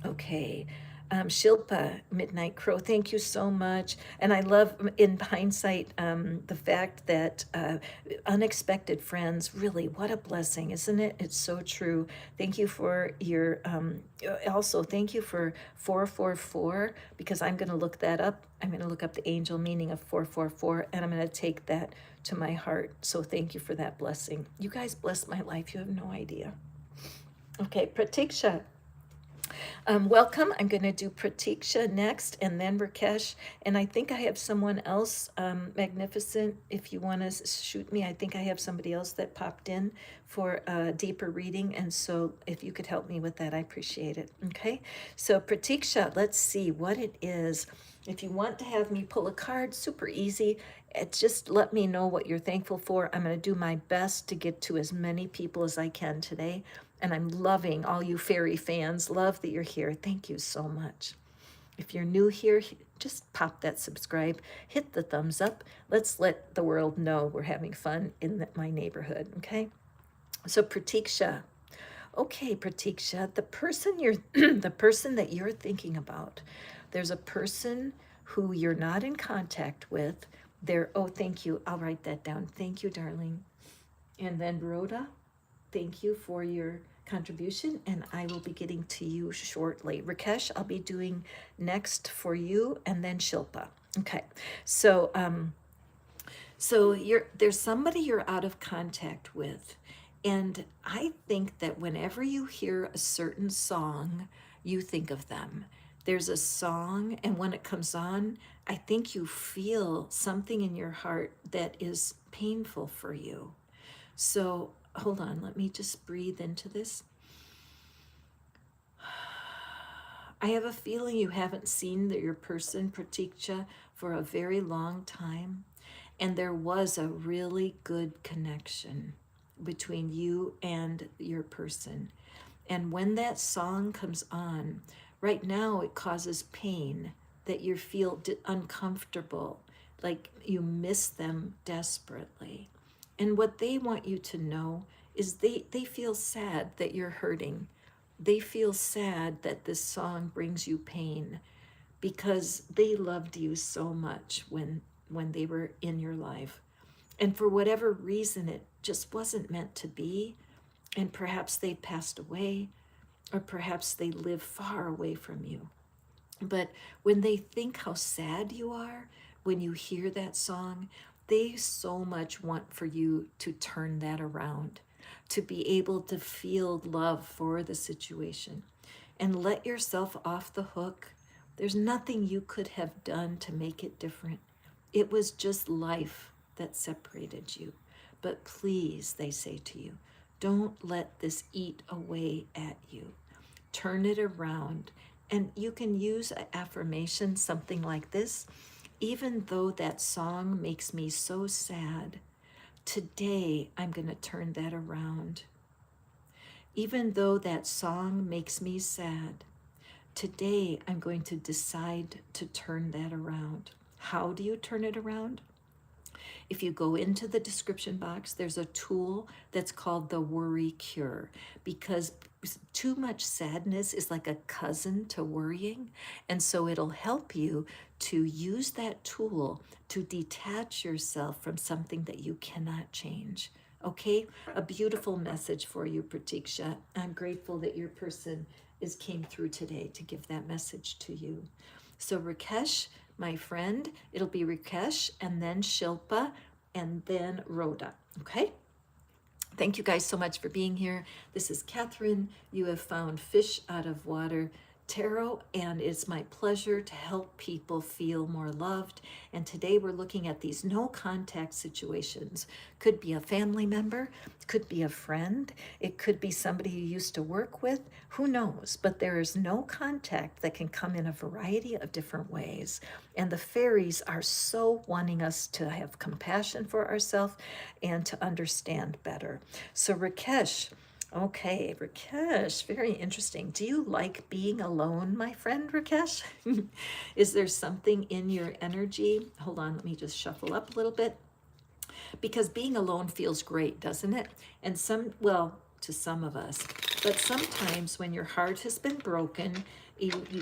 Okay. Shilpa, Midnight Crow, thank you so much. And I love, in hindsight, the fact that unexpected friends, really, what a blessing, isn't it? It's so true. Thank you for your, also, thank you for 444, because I'm going to look that up. I'm going to look up the angel meaning of 444, and I'm going to take that to my heart. So thank you for that blessing. You guys bless my life. You have no idea. Okay, Pratiksha. Welcome. I'm going to do Pratiksha next, and then Rakesh. And I think I have someone else, Magnificent. If you want to shoot me, I think I have somebody else that popped in for a deeper reading. And so if you could help me with that, I appreciate it. Okay. So Pratiksha, let's see what it is. If you want to have me pull a card, super easy. It's just let me know what you're thankful for. I'm going to do my best to get to as many people as I can today. And I'm loving all you fairy fans. Love that you're here. Thank you so much. If you're new here, just pop that subscribe, hit the thumbs up. Let's let the world know we're having fun in my neighborhood, okay? So Pratiksha. Okay, Pratiksha, the person you're the person that you're thinking about. There's a person who you're not in contact with. Oh, thank you. I'll write that down. Thank you, darling. And then Rhoda, thank you for your contribution, and I will be getting to you shortly. Rakesh, I'll be doing next for you, and then Shilpa. Okay, so there's somebody you're out of contact with, and I think that whenever you hear a certain song, you think of them. There's a song, and when it comes on, I think you feel something in your heart that is painful for you. So hold on, let me just breathe into this. I have a feeling you haven't seen your person, Pratiksha, for a very long time. And there was a really good connection between you and your person. And when that song comes on, right now it causes pain, that you feel uncomfortable, like you miss them desperately. And what they want you to know is they feel sad that you're hurting. They feel sad that this song brings you pain because they loved you so much when they were in your life. And for whatever reason, it just wasn't meant to be. And perhaps they passed away, or perhaps they live far away from you. But when they think how sad you are, when you hear that song, they so much want for you to turn that around, to be able to feel love for the situation and let yourself off the hook. There's nothing you could have done to make it different. It was just life that separated you. But please, they say to you, don't let this eat away at you. Turn it around. And you can use an affirmation, something like this. Even though that song makes me so sad, today I'm going to turn that around. Even though that song makes me sad, today I'm going to decide to turn that around. How do you turn it around? If you go into the description box, there's a tool that's called the Worry Cure, because too much sadness is like a cousin to worrying. And so it'll help you to use that tool to detach yourself from something that you cannot change. Okay, a beautiful message for you, Pratiksha. I'm grateful that your person came through today to give that message to you. So Rakesh, my friend, it'll be Rakesh and then Shilpa and then Rhoda, okay? Thank you guys so much for being here. This is Catherine. You have found Fish Out of Water Tarot, and it's my pleasure to help people feel more loved. And today we're looking at these no contact situations. Could be a family member, could be a friend, it could be somebody you used to work with, who knows? But there is no contact that can come in a variety of different ways. And the fairies are so wanting us to have compassion for ourselves and to understand better. So Rakesh, okay, Rakesh, very interesting. Do you like being alone, my friend Rakesh? Is there something in your energy? Hold on, let me just shuffle up a little bit. Because being alone feels great, doesn't it? And to some of us, but sometimes when your heart has been broken,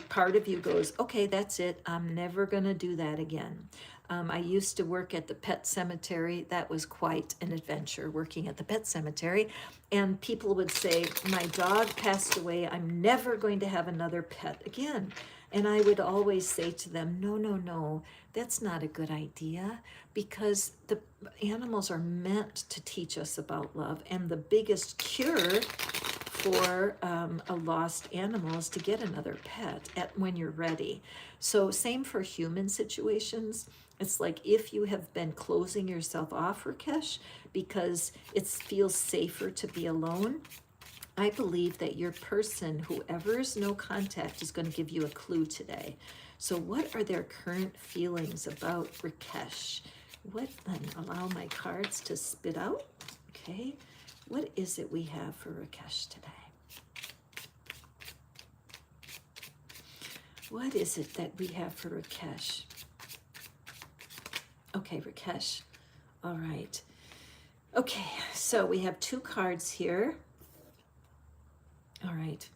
part of you goes, okay, that's it. I'm never going to do that again. I used to work at the pet cemetery. That was quite an adventure, working at the pet cemetery. And people would say, my dog passed away. I'm never going to have another pet again. And I would always say to them, no, that's not a good idea, because the animals are meant to teach us about love. And the biggest cure for a lost animal is to get another pet when you're ready. So same for human situations. It's like if you have been closing yourself off, Rakesh, because it feels safer to be alone, I believe that your person, whoever is no contact, is going to give you a clue today. So what are their current feelings about Rakesh? What, allow my cards to spit out. Okay. What is it we have for Rakesh today? What is it that we have for Rakesh? Okay, Rakesh. All right. Okay, so we have two cards here. All right.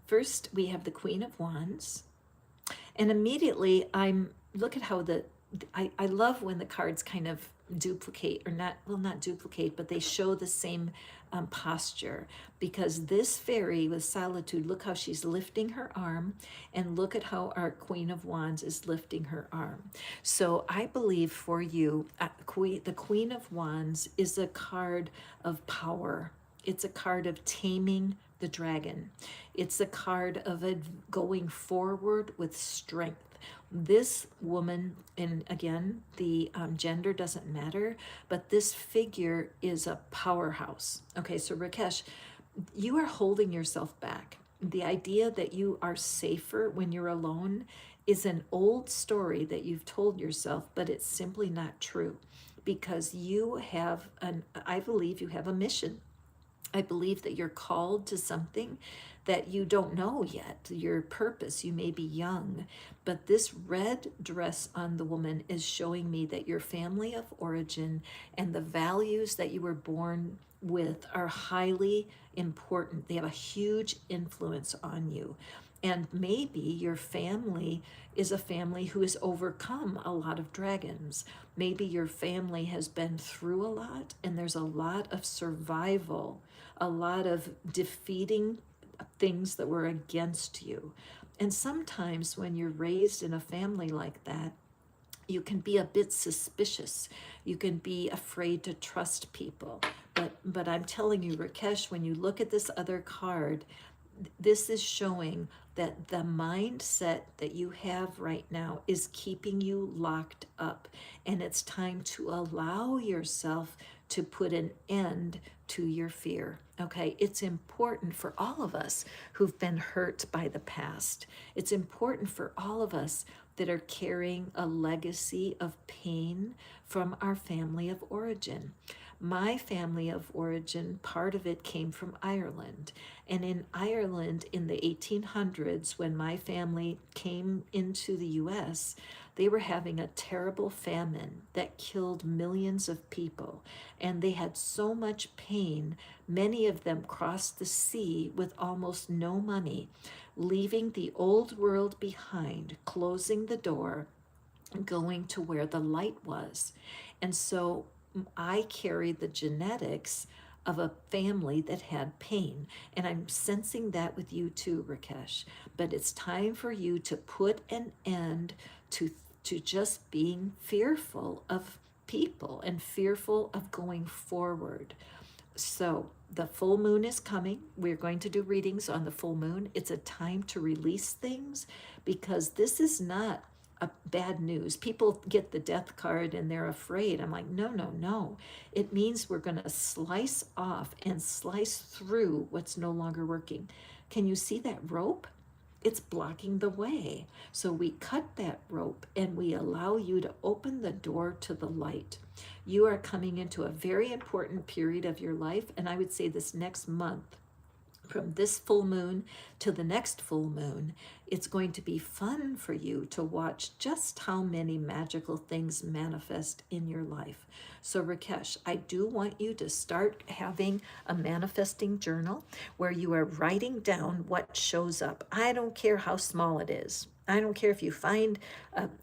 First, we have the Queen of Wands. And immediately look at how I love when the cards kind of duplicate, or not, well, not duplicate, but they show the same posture, because this fairy with Solitude, look how she's lifting her arm, and look at how our Queen of Wands is lifting her arm. So I believe for you, the Queen of Wands is a card of power. It's a card of taming the dragon. It's a card of going forward with strength. This woman, and again, the gender doesn't matter, but this figure is a powerhouse. Okay, so Rakesh, you are holding yourself back. The idea that you are safer when you're alone is an old story that you've told yourself, but it's simply not true, because you have I believe you have a mission. I believe that you're called to something that you don't know yet, your purpose. You may be young, but this red dress on the woman is showing me that your family of origin and the values that you were born with are highly important. They have a huge influence on you. And maybe your family is a family who has overcome a lot of dragons. Maybe your family has been through a lot, and there's a lot of survival, a lot of defeating things that were against you. And sometimes when you're raised in a family like that, you can be a bit suspicious. You can be afraid to trust people. But I'm telling you, Rakesh, when you look at this other card, this is showing that the mindset that you have right now is keeping you locked up, and it's time to allow yourself to put an end to your fear. Okay, it's important for all of us who've been hurt by the past. It's important for all of us that are carrying a legacy of pain from our family of origin. My family of origin, part of it came from Ireland. And in Ireland in the 1800s, when my family came into the US, they were having a terrible famine that killed millions of people. And they had so much pain, many of them crossed the sea with almost no money, leaving the old world behind, closing the door, going to where the light was. And so I carried the genetics of a family that had pain. And I'm sensing that with you too, Rakesh. But it's time for you to put an end to just being fearful of people and fearful of going forward. So the full moon is coming. We're going to do readings on the full moon. It's a time to release things, because this is not a bad news. People get the death card and they're afraid. I'm like, no, no, no. It means we're going to slice off and slice through what's no longer working. Can you see that rope? It's blocking the way. So we cut that rope and we allow you to open the door to the light. You are coming into a very important period of your life, and I would say this next month, from this full moon to the next full moon, it's going to be fun for you to watch just how many magical things manifest in your life. So Rakesh, I do want you to start having a manifesting journal where you are writing down what shows up. I don't care how small it is. I don't care if you find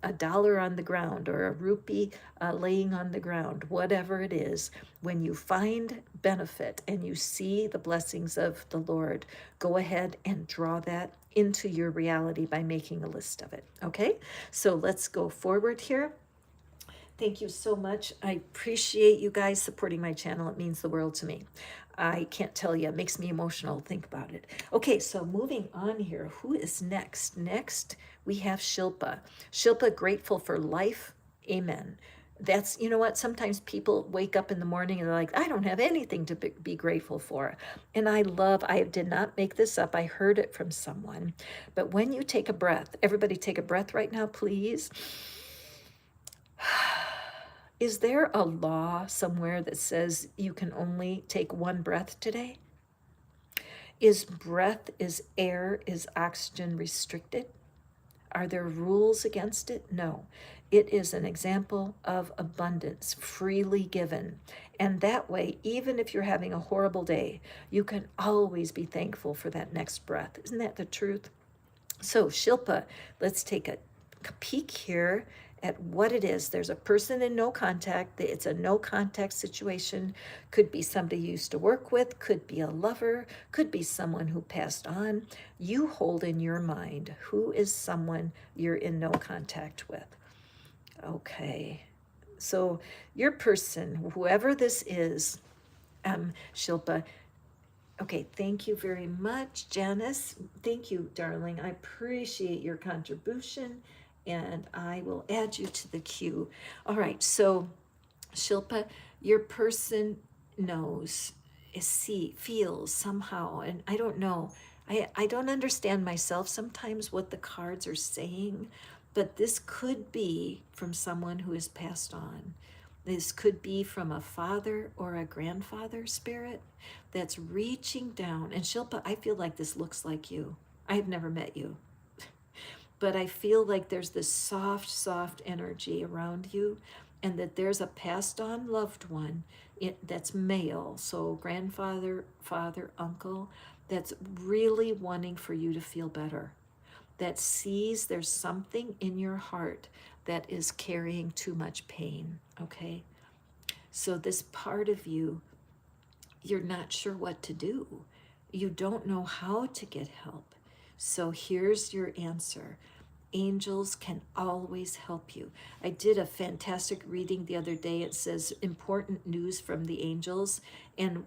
a dollar on the ground or a rupee laying on the ground, whatever it is. When you find benefit and you see the blessings of the Lord, go ahead and draw that into your reality by making a list of it. Okay, so let's go forward here. Thank you so much. I appreciate you guys supporting my channel. It means the world to me. I can't tell you, it makes me emotional. Think about it. Okay, so moving on here, who is next? Next, we have Shilpa. Shilpa, grateful for life. Amen. That's, you know what, sometimes people wake up in the morning and they're like, I don't have anything to be grateful for. And I did not make this up, I heard it from someone. But when you take a breath, everybody take a breath right now, please. Is there a law somewhere that says you can only take one breath today? Is air, is oxygen restricted? Are there rules against it? No. It is an example of abundance, freely given. And that way, even if you're having a horrible day, you can always be thankful for that next breath. Isn't that the truth? So, Shilpa, let's take a peek here at what it is. There's a person in no contact. It's a no contact situation. Could be somebody you used to work with, could be a lover, could be someone who passed on. You hold in your mind who is someone you're in no contact with. Okay. So, your person, whoever this is, Shilpa, okay, thank you very much, Janice. Thank you, darling. I appreciate your contribution, and I will add you to the queue. All right, so Shilpa, your person knows, feels somehow, and I don't know. I don't understand myself sometimes what the cards are saying, but this could be from someone who has passed on. This could be from a father or a grandfather spirit that's reaching down. And Shilpa, I feel like this looks like you. I have never met you, but I feel like there's this soft, soft energy around you, and that there's a passed on loved one that's male, so grandfather, father, uncle, that's really wanting for you to feel better, that sees there's something in your heart that is carrying too much pain, okay? So this part of you, you're not sure what to do. You don't know how to get help. So here's your answer. Angels can always help you. I did a fantastic reading the other day. It says important news from the angels, and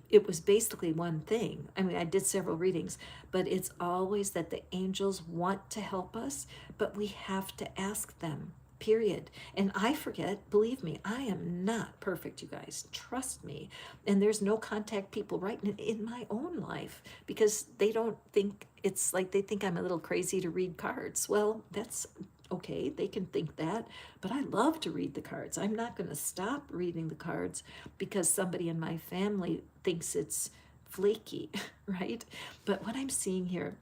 it was basically one thing. I mean, I did several readings, but it's always that the angels want to help us, but we have to ask them. Period. And I forget, believe me, I am not perfect, you guys. Trust me. And there's no contact people right in my own life because they don't think, it's like they think I'm a little crazy to read cards. Well, that's okay. They can think that, but I love to read the cards. I'm not going to stop reading the cards because somebody in my family thinks it's flaky, right? But what I'm seeing here,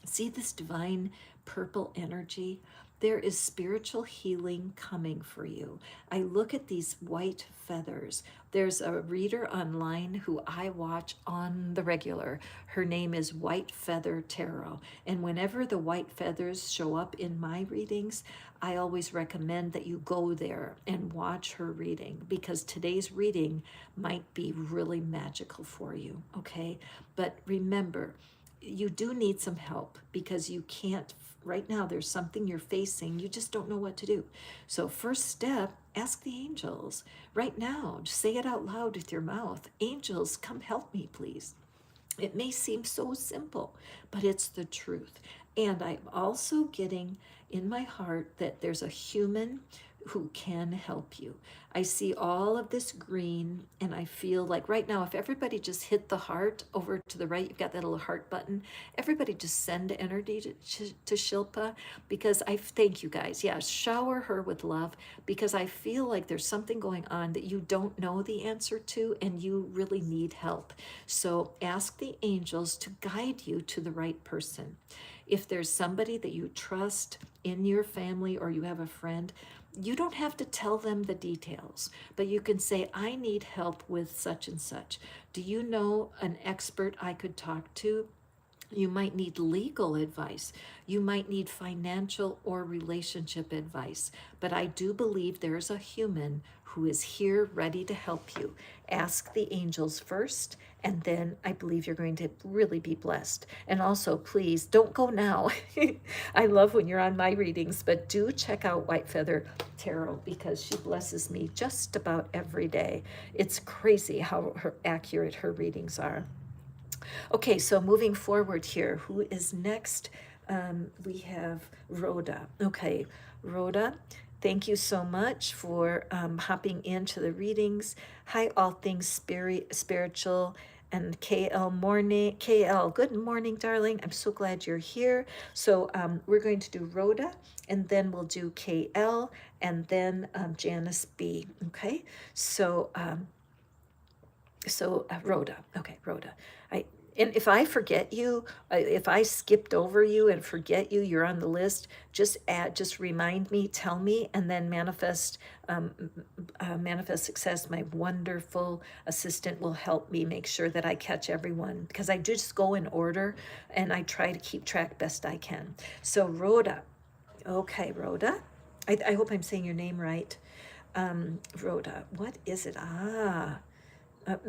see this divine purple energy? There is spiritual healing coming for you. I look at these white feathers. There's a reader online who I watch on the regular. Her name is White Feather Tarot. And whenever the white feathers show up in my readings, I always recommend that you go there and watch her reading because today's reading might be really magical for you, okay? But remember, you do need some help because you can't, right now there's something you're facing, you just don't know what to do. So first step, ask the angels right now. Just say it out loud with your mouth. Angels, come help me, please. It may seem so simple, but it's the truth. And I'm also getting in my heart that there's a human who can help you. I see all of this green, and I feel like right now, if everybody just hit the heart over to the right, you've got that little heart button. Everybody just send energy to Shilpa, because I thank you guys. Yeah, shower her with love, because I feel like there's something going on that you don't know the answer to, and you really need help. So ask the angels to guide you to the right person. If there's somebody that you trust in your family or you have a friend, you don't have to tell them the details, but you can say, I need help with such and such. Do you know an expert I could talk to? You might need legal advice. You might need financial or relationship advice. But I do believe there's a human who is here ready to help you. Ask the angels first, and then I believe you're going to really be blessed. And also, please don't go now. I love when you're on my readings, but do check out White Feather Tarot because she blesses me just about every day. It's crazy how accurate her readings are. Okay, so moving forward here, who is next? We have Rhoda. Okay, Rhoda, Thank you so much for hopping into the readings. Hi, all things spiritual. And KL morning, KL, good morning, darling. I'm so glad you're here. So we're going to do Rhoda, and then we'll do KL, and then Janice B. Okay, so Rhoda, okay, Rhoda. I and if I forget you, if I skipped over you and forget you, you're on the list. Just remind me, tell me, and then manifest success. My wonderful assistant will help me make sure that I catch everyone because I just go in order, and I try to keep track best I can. So Rhoda, okay, Rhoda. I hope I'm saying your name right. Rhoda, what is it?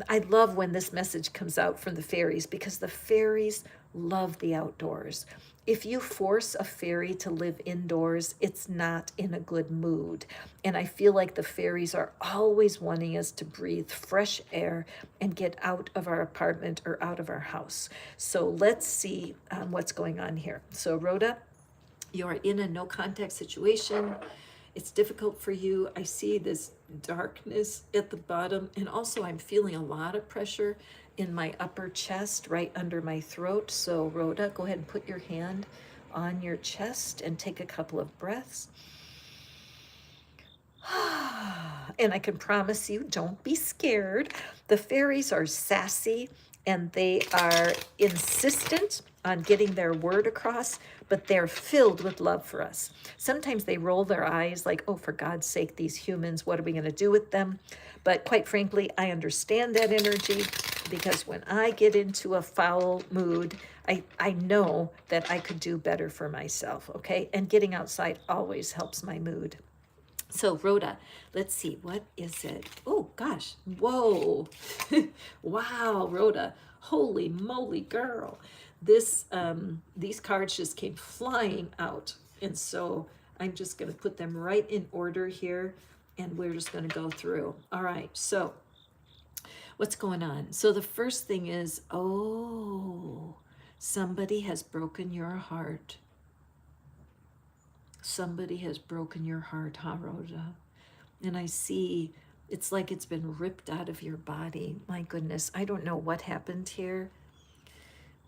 I love when this message comes out from the fairies because the fairies love the outdoors. If you force a fairy to live indoors, it's not in a good mood. And I feel like the fairies are always wanting us to breathe fresh air and get out of our apartment or out of our house. So let's see what's going on here. So, Rhoda, you are in a no contact situation. It's difficult for you. I see this darkness at the bottom, and also I'm feeling a lot of pressure in my upper chest, right under my throat. So Rhoda, go ahead and put your hand on your chest and take a couple of breaths. And I can promise you, don't be scared. The fairies are sassy and they are insistent on getting their word across, but they're filled with love for us. Sometimes they roll their eyes like, oh, for God's sake, these humans, what are we going to do with them? But quite frankly, I understand that energy because when I get into a foul mood, I know that I could do better for myself, okay? And getting outside always helps my mood. So Rhoda, let's see, what is it? Oh gosh, whoa. Wow, Rhoda, holy moly, girl. These cards just came flying out. And so I'm just gonna put them right in order here and we're just gonna go through. All right, so what's going on? So the first thing is, oh, somebody has broken your heart. Somebody has broken your heart, huh, Rhoda? And I see it's like it's been ripped out of your body. My goodness, I don't know what happened here,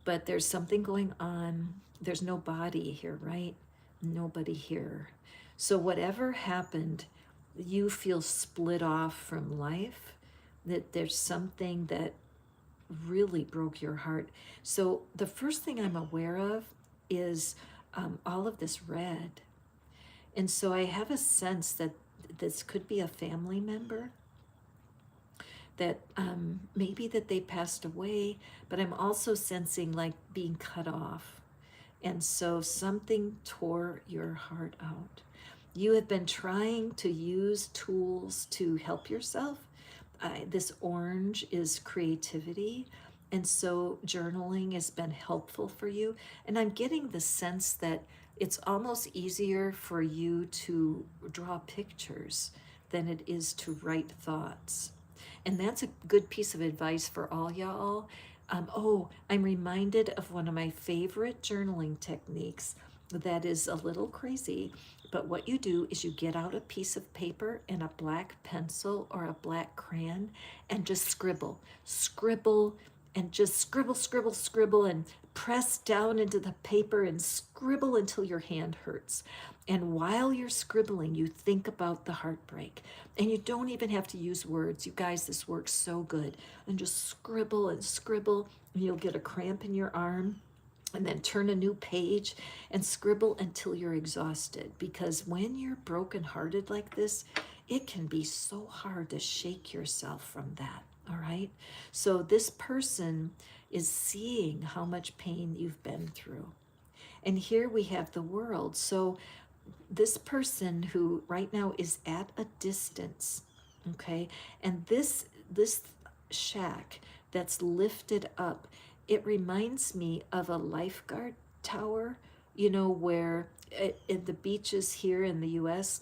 but there's something going on. There's no body here, right? Nobody here. So whatever happened, you feel split off from life, that there's something that really broke your heart. So the first thing I'm aware of is all of this red. And so I have a sense that this could be a family member, that maybe that they passed away, but I'm also sensing like being cut off. And so something tore your heart out. You have been trying to use tools to help yourself. This orange is creativity. And so journaling has been helpful for you. And I'm getting the sense that it's almost easier for you to draw pictures than it is to write thoughts. And that's a good piece of advice for all y'all. I'm reminded of one of my favorite journaling techniques that is a little crazy, but what you do is you get out a piece of paper and a black pencil or a black crayon and just scribble, and just scribble, and press down into the paper and scribble until your hand hurts. And while you're scribbling, you think about the heartbreak. And you don't even have to use words. You guys, this works so good. And just scribble and scribble, and you'll get a cramp in your arm. And then turn a new page and scribble until you're exhausted. Because when you're brokenhearted like this, it can be so hard to shake yourself from that. All right. So this person is seeing how much pain you've been through. And here we have the world. So this person who right now is at a distance, okay, and this shack that's lifted up, it reminds me of a lifeguard tower, where in the beaches here in the US,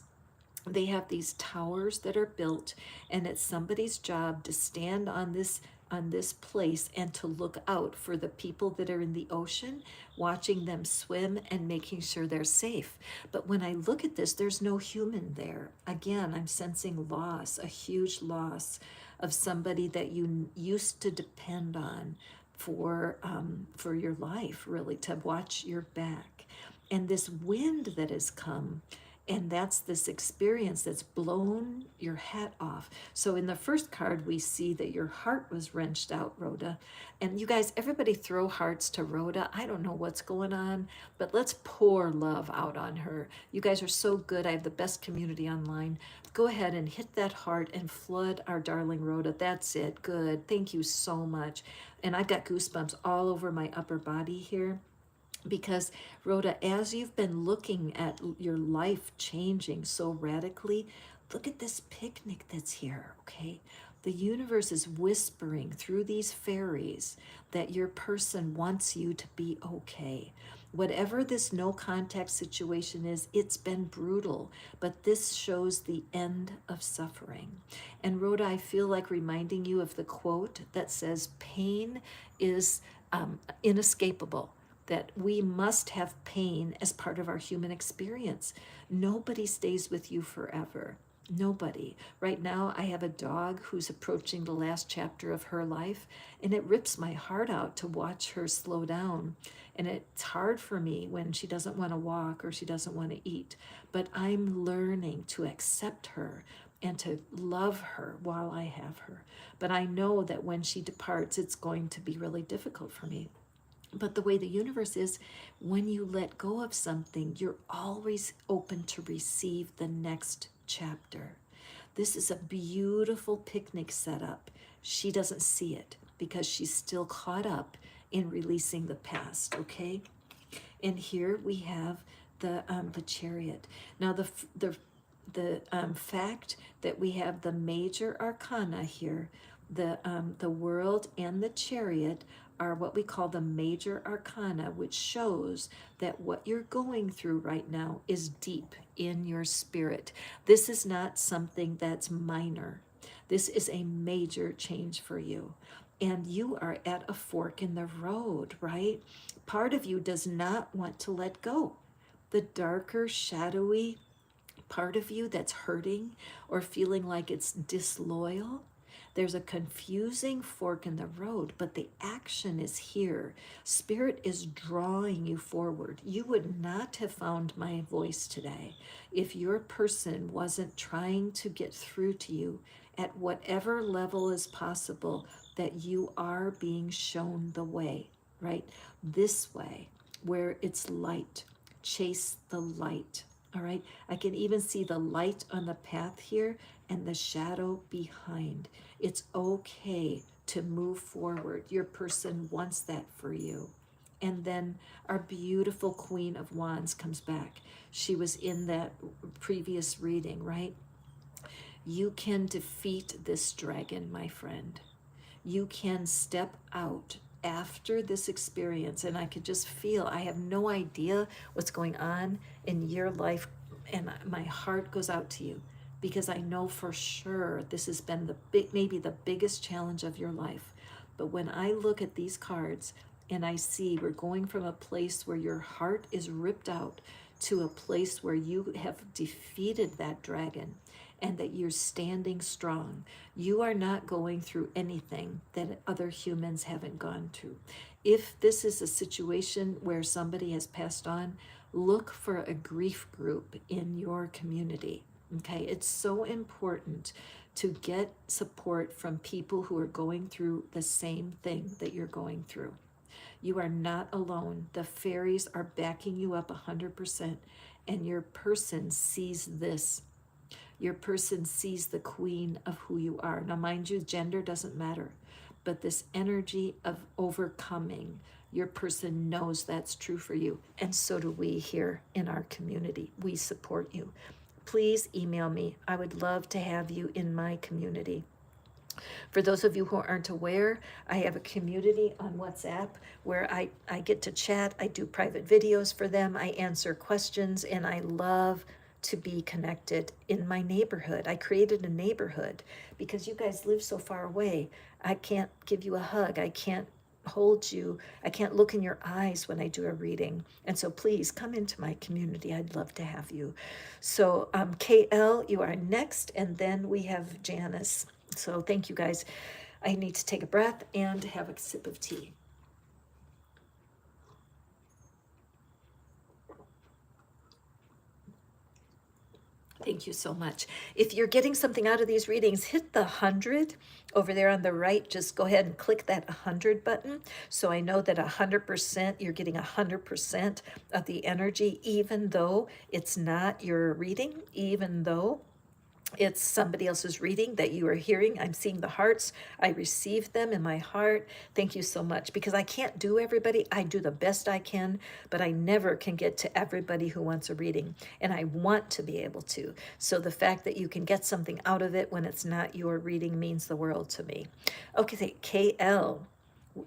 they have these towers that are built, and it's somebody's job to stand on this on this place and to look out for the people that are in the ocean, watching them swim and making sure they're safe. But when I look at this, there's no human there. Again, I'm sensing loss, a huge loss of somebody that you used to depend on for your life, really, to watch your back. And this wind that has come, and that's this experience that's blown your hat off. So in the first card, we see that your heart was wrenched out, Rhoda. And you guys, everybody throw hearts to Rhoda. I don't know what's going on, but let's pour love out on her. You guys are so good. I have the best community online. Go ahead and hit that heart and flood our darling Rhoda. That's it. Good. Thank you so much. And I've got goosebumps all over my upper body here. Because, Rhoda, as you've been looking at your life changing so radically, look at this picnic that's here, okay? The universe is whispering through these fairies that your person wants you to be okay. Whatever this no contact situation is, it's been brutal, but this shows the end of suffering. And Rhoda, I feel like reminding you of the quote that says, pain is inescapable, that we must have pain as part of our human experience. Nobody stays with you forever. Nobody. Right now, I have a dog who's approaching the last chapter of her life, and it rips my heart out to watch her slow down. And it's hard for me when she doesn't want to walk or she doesn't want to eat. But I'm learning to accept her and to love her while I have her. But I know that when she departs, it's going to be really difficult for me. But the way the universe is, when you let go of something, you're always open to receive the next chapter. This is a beautiful picnic setup. She doesn't see it because she's still caught up in releasing the past, okay? And here we have the Chariot. Now the fact that we have the major arcana here, the World and the Chariot, are what we call the major arcana, which shows that what you're going through right now is deep in your spirit. This is not something that's minor. This is a major change for you. And you are at a fork in the road, right? Part of you does not want to let go. The darker, shadowy part of you that's hurting or feeling like it's disloyal, there's a confusing fork in the road, but the action is here. Spirit is drawing you forward. You would not have found my voice today if your person wasn't trying to get through to you at whatever level is possible, that you are being shown the way, right? This way, where it's light. Chase the light. All right, I can even see the light on the path here and the shadow behind. It's okay to move forward. Your person wants that for you. And then our beautiful Queen of Wands comes back. She was in that previous reading, right? You can defeat this dragon, my friend. You can step out after this experience, and I could just feel, I have no idea what's going on in your life, and my heart goes out to you because I know for sure this has been maybe the biggest challenge of your life. But when I look at these cards and I see we're going from a place where your heart is ripped out to a place where you have defeated that dragon and that you're standing strong. You are not going through anything that other humans haven't gone through. If this is a situation where somebody has passed on, look for a grief group in your community. Okay, it's so important to get support from people who are going through the same thing that you're going through. You are not alone. The fairies are backing you up 100%, and your person sees this. Your person sees the queen of who you are. Now, mind you, gender doesn't matter, but this energy of overcoming, your person knows that's true for you. And so do we here in our community. We support you. Please email me. I would love to have you in my community. For those of you who aren't aware, I have a community on WhatsApp where I get to chat. I do private videos for them. I answer questions, and I love to be connected in my neighborhood. I created a neighborhood because you guys live so far away. I can't give you a hug. I can't hold you. I can't look in your eyes when I do a reading. And so please come into my community. I'd love to have you. So KL, you are next. And then we have Janice. So thank you guys. I need to take a breath and have a sip of tea. Thank you so much. If you're getting something out of these readings, hit the 100 over there on the right. Just go ahead and click that 100 button. So I know that 100%, you're getting 100% of the energy, even though it's not your reading, even though it's somebody else's reading that you are hearing. I'm seeing the hearts. I receive them in my heart. Thank you so much, because I can't do everybody. I do the best I can, but I never can get to everybody who wants a reading, and I want to be able to. So the fact that you can get something out of it when it's not your reading means the world to me. Okay, KL,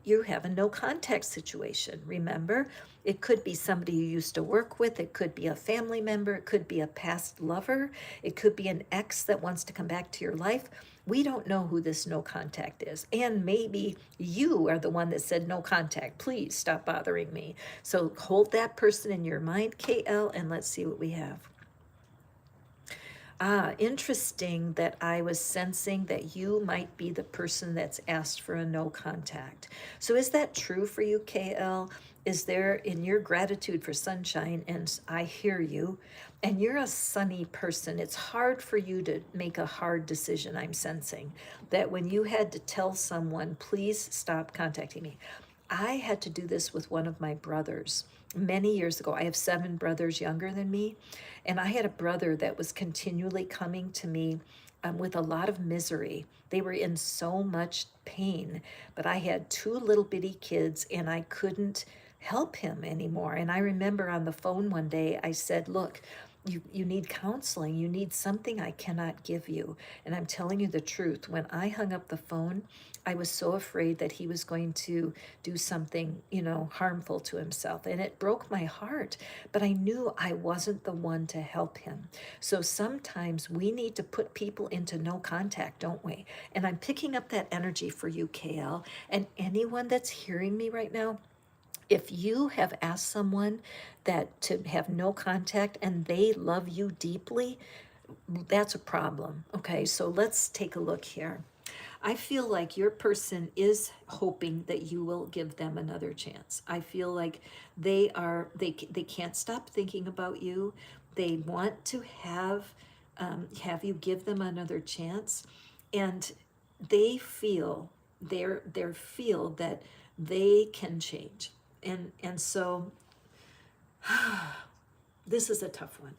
you have a no contact situation. Remember, it could be somebody you used to work with. It could be a family member. It could be a past lover. It could be an ex that wants to come back to your life. We don't know who this no contact is. And maybe you are the one that said no contact. Please stop bothering me. So hold that person in your mind, KL, and let's see what we have. Interesting that I was sensing that you might be the person that's asked for a no contact. So is that true for you, KL? Is there, in your gratitude for sunshine, and I hear you, and you're a sunny person, it's hard for you to make a hard decision, I'm sensing. That when you had to tell someone, please stop contacting me. I had to do this with one of my brothers many years ago. I have 7 brothers younger than me, and I had a brother that was continually coming to me with a lot of misery. They were in so much pain, but I had 2 little bitty kids, and I couldn't help him anymore. And I remember on the phone one day, I said, look, you need counseling. You need something I cannot give you. And I'm telling you the truth. When I hung up the phone, I was so afraid that he was going to do something, harmful to himself. And it broke my heart. But I knew I wasn't the one to help him. So sometimes we need to put people into no contact, don't we? And I'm picking up that energy for you, KL. And anyone that's hearing me right now, if you have asked someone that to have no contact and they love you deeply, that's a problem. Okay, so let's take a look here. I feel like your person is hoping that you will give them another chance. I feel like they can't stop thinking about you. They want to have you give them another chance, and they feel feel that they can change. And so this is a tough one,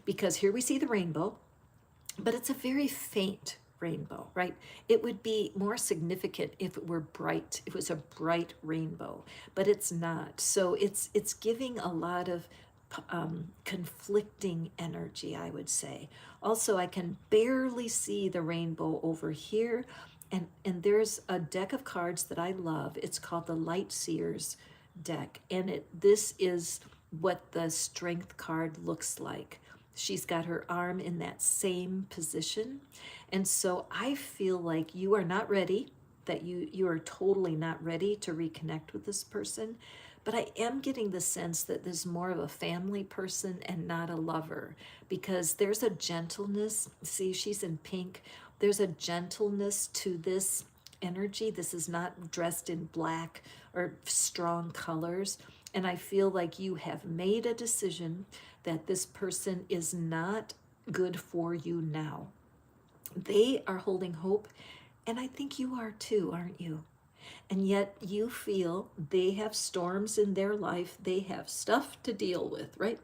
because here we see the rainbow, but it's a very faint rainbow, right? It would be more significant if it were bright, if it was a bright rainbow, but it's not. So it's giving a lot of conflicting energy, I would say. Also, I can barely see the rainbow over here, and there's a deck of cards that I love. It's called the Light Seers deck, and this is what the Strength card looks like. She's got her arm in that same position. And so I feel like you are not ready, that you are totally not ready to reconnect with this person. But I am getting the sense that there's more of a family person and not a lover, because there's a gentleness. See, she's in pink. There's a gentleness to this energy. This is not dressed in black or strong colors. And I feel like you have made a decision that this person is not good for you now. They are holding hope, and I think you are too, aren't you? And yet you feel they have storms in their life. They have stuff to deal with, right?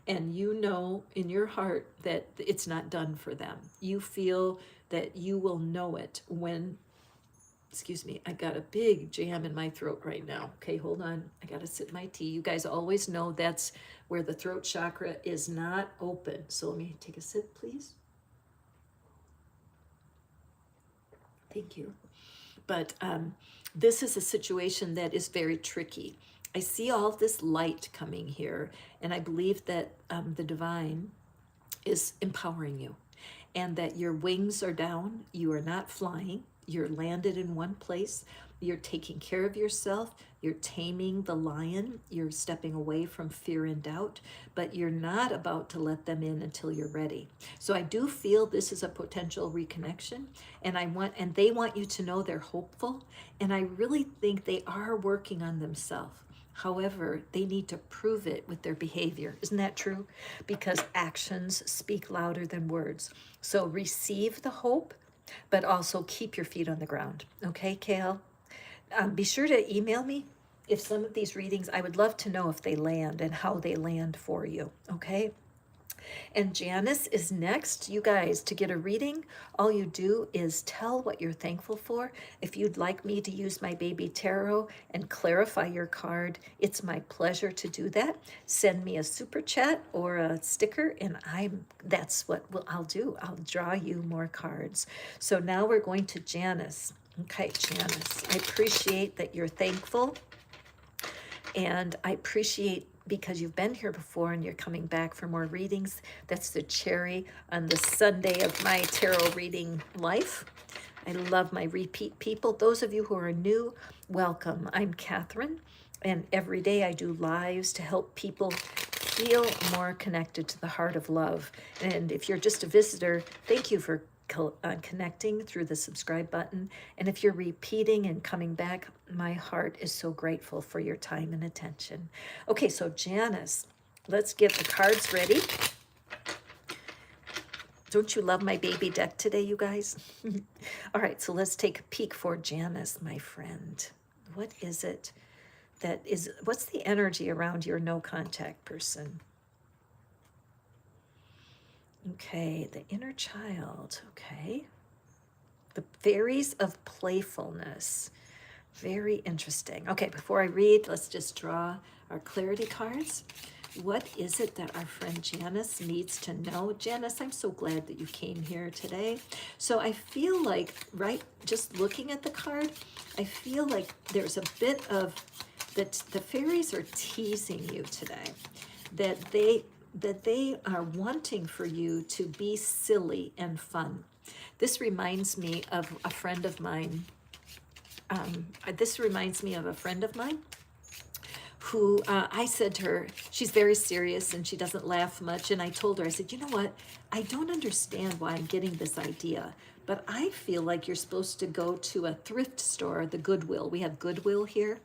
And you know in your heart that it's not done for them. You feel that you will know it when, excuse me, I got a big jam in my throat right now. Okay, hold on. I got to sip my tea. You guys always know that's where the throat chakra is not open. So let me take a sip, please. Thank you. But this is a situation that is very tricky. I see all this light coming here, and I believe that the divine is empowering you, and that your wings are down, you are not flying, you're landed in one place, you're taking care of yourself, you're taming the lion, you're stepping away from fear and doubt, but you're not about to let them in until you're ready. So I do feel this is a potential reconnection, and they want you to know they're hopeful, and I really think they are working on themselves. However, they need to prove it with their behavior. Isn't that true? Because actions speak louder than words. So receive the hope, but also keep your feet on the ground. Okay, Kale? Be sure to email me if some of these readings, I would love to know if they land and how they land for you. Okay? And Janice is next. You guys, to get a reading, all you do is tell what you're thankful for. If you'd like me to use my baby tarot and clarify your card, it's my pleasure to do that. Send me a super chat or a sticker, and that's what I'll do. I'll draw you more cards. So now we're going to Janice. Okay, Janice, I appreciate that you're thankful, and I appreciate because you've been here before and you're coming back for more readings. That's the cherry on the Sunday of my tarot reading life. I love my repeat people. Those of you who are new, welcome. I'm Catherine, and every day I do lives to help people feel more connected to the heart of love. And if you're just a visitor, thank you for connecting through the subscribe button. And if you're repeating and coming back, my heart is so grateful for your time and attention. Okay, so Janice, let's get the cards ready. Don't you love my baby deck today, you guys? All right, so let's take a peek for Janice, my friend. What is it what's the energy around your no contact person? Okay, the inner child, okay. The fairies of playfulness. Very interesting. Okay, before I read, let's just draw our clarity cards. What is it that our friend Janice needs to know? Janice, I'm so glad that you came here today. So I feel like, right, just looking at the card, I feel like there's a bit of that the fairies are teasing you today, that they are wanting for you to be silly and fun. This reminds me of a friend of mine. Who I said to her, she's very serious and she doesn't laugh much. And I told her, I said, you know what? I don't understand why I'm getting this idea, but I feel like you're supposed to go to a thrift store, the Goodwill. We have Goodwill here.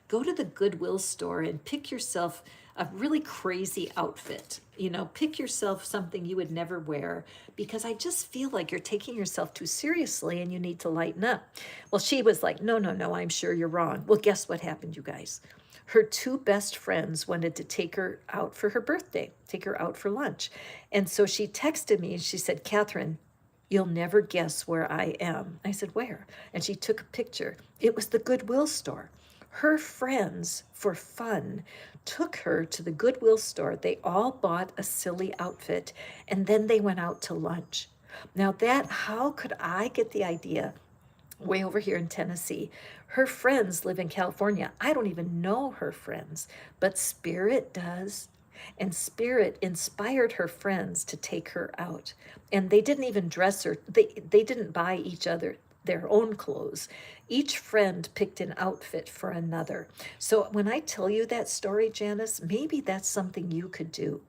Go to the Goodwill store and pick yourself a really crazy outfit. You know, pick yourself something you would never wear, because I just feel like you're taking yourself too seriously and you need to lighten up. Well, she was like, no, I'm sure you're wrong. Well, guess what happened, you guys? Her two best friends wanted to take her out for her birthday, take her out for lunch. And so she texted me and she said, Catherine, you'll never guess where I am. I said, where? And she took a picture. It was the Goodwill store. Her friends, for fun, took her to the Goodwill store. They all bought a silly outfit, and then they went out to lunch. Now how could I get the idea way over here in Tennessee? Her friends live in California. I don't even know her friends, but Spirit does. And Spirit inspired her friends to take her out. And they didn't even dress her. They didn't buy each other their own clothes. Each friend picked an outfit for another. So when I tell you that story, Janice, maybe that's something you could do.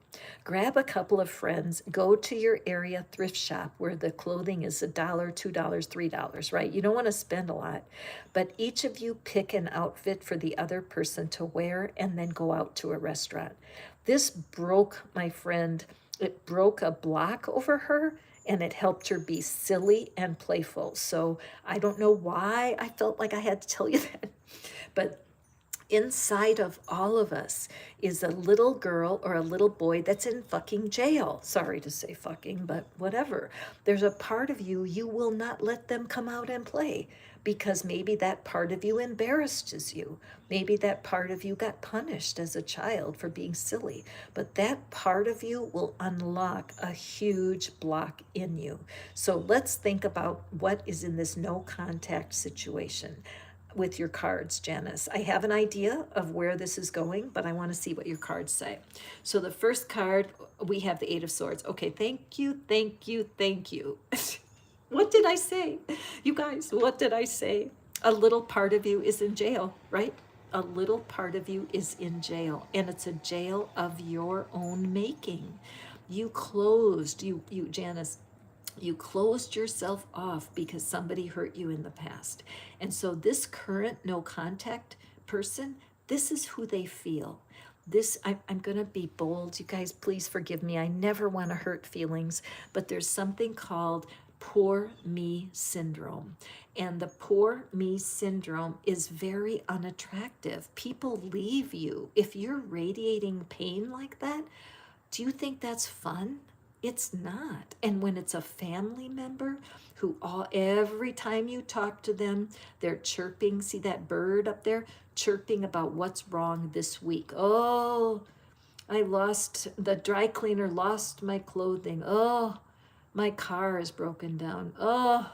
Grab a couple of friends, go to your area thrift shop where the clothing is $1, $2, $3, right? You don't want to spend a lot, but each of you pick an outfit for the other person to wear and then go out to a restaurant. This broke my friend. It broke a block over her, and it helped her be silly and playful. So I don't know why I felt like I had to tell you that, but inside of all of us is a little girl or a little boy that's in fucking jail. Sorry to say fucking, but whatever. There's a part of you, you will not let them come out and play, because maybe that part of you embarrasses you. Maybe that part of you got punished as a child for being silly, but that part of you will unlock a huge block in you. So let's think about what is in this no contact situation. with your cards, Janice. I have an idea of where this is going, but I want to see what your cards say. So the first card, we have the Eight of Swords. Okay, thank you, thank you, thank you. What did I say? You guys, what did I say? A little part of you is in jail, right? A little part of you is in jail, and it's a jail of your own making. You closed, Janice, you closed yourself off because somebody hurt you in the past. And so this current no contact person, this is who they feel. I'm going to be bold. You guys, please forgive me. I never want to hurt feelings, but there's something called poor me syndrome. And the poor me syndrome is very unattractive. People leave you. If you're radiating pain like that, do you think that's fun? It's not. And when it's a family member who every time you talk to them, they're chirping. See that bird up there? Chirping about what's wrong this week. Oh, the dry cleaner lost my clothing. Oh, my car is broken down. Oh,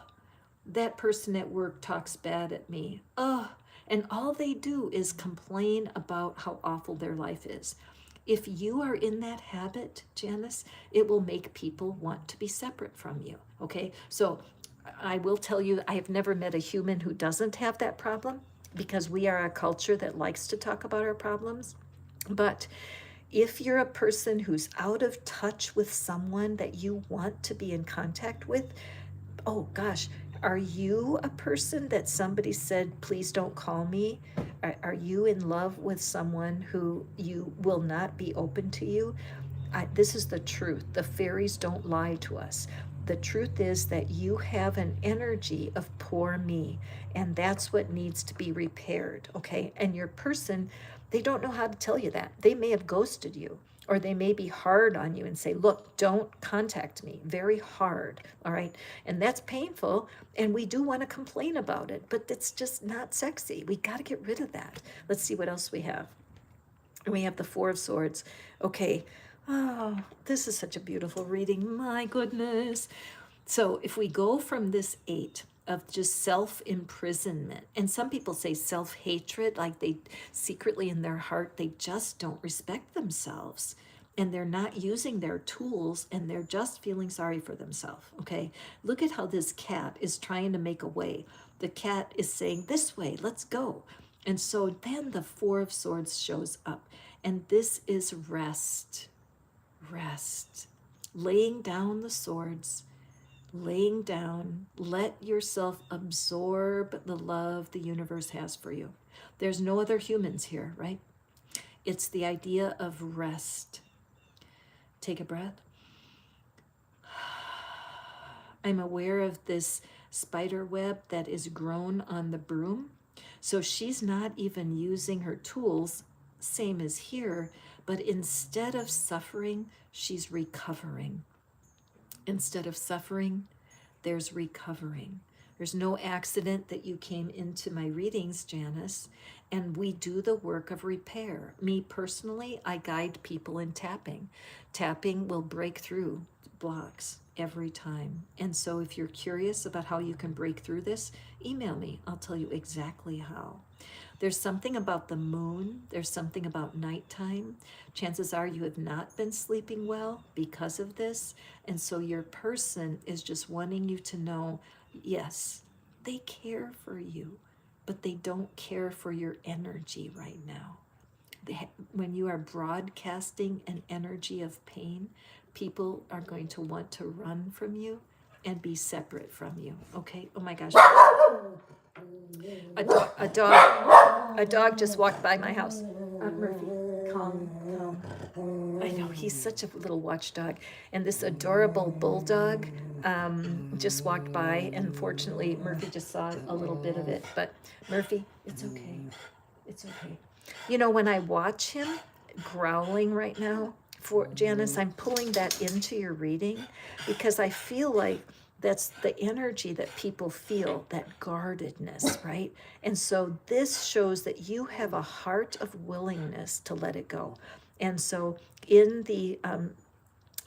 that person at work talks bad at me. Oh, and all they do is complain about how awful their life is. If you are in that habit, Janice, it will make people want to be separate from you, okay? So I will tell you, I have never met a human who doesn't have that problem, because we are a culture that likes to talk about our problems. But if you're a person who's out of touch with someone that you want to be in contact with, oh gosh, are you a person that somebody said, please don't call me? Are you in love with someone who you will not be open to you? This is the truth. The fairies don't lie to us. The truth is that you have an energy of poor me, and that's what needs to be repaired, okay? And your person, they don't know how to tell you that. They may have ghosted you, or they may be hard on you and say, look, don't contact me. Very hard, all right? And that's painful, and we do want to complain about it, but it's just not sexy. We got to get rid of that. Let's see what else we have. We have the Four of Swords. Okay. Oh, this is such a beautiful reading. My goodness. So if we go from this 8 of just self-imprisonment, and some people say self-hatred, like they secretly in their heart, they just don't respect themselves, and they're not using their tools, and they're just feeling sorry for themselves, okay? Look at how this cat is trying to make a way. The cat is saying, this way, let's go. And so then the Four of Swords shows up, and this is rest. Rest. Laying down the swords, laying down, let yourself absorb the love the universe has for you. There's no other humans here, right? It's the idea of rest. Take a breath. I'm aware of this spider web that is grown on the broom. So she's not even using her tools, same as here, but instead of suffering, she's recovering. Instead of suffering, there's recovering. There's no accident that you came into my readings, Janice, and we do the work of repair. Me personally, I guide people in tapping. Tapping will break through blocks every time. And so if you're curious about how you can break through this, email me. I'll tell you exactly how. There's something about the moon. There's something about nighttime. Chances are you have not been sleeping well because of this. And so your person is just wanting you to know, yes, they care for you, but they don't care for your energy right now. When you are broadcasting an energy of pain, people are going to want to run from you and be separate from you, okay? Oh my gosh. A dog just walked by my house. Murphy, calm. I know, he's such a little watchdog. And this adorable bulldog just walked by. And unfortunately, Murphy just saw a little bit of it. But Murphy, it's okay. It's okay. You know, when I watch him growling right now, for Janice, I'm pulling that into your reading because I feel like that's the energy that people feel, that guardedness, right? And so this shows that you have a heart of willingness to let it go. And so in the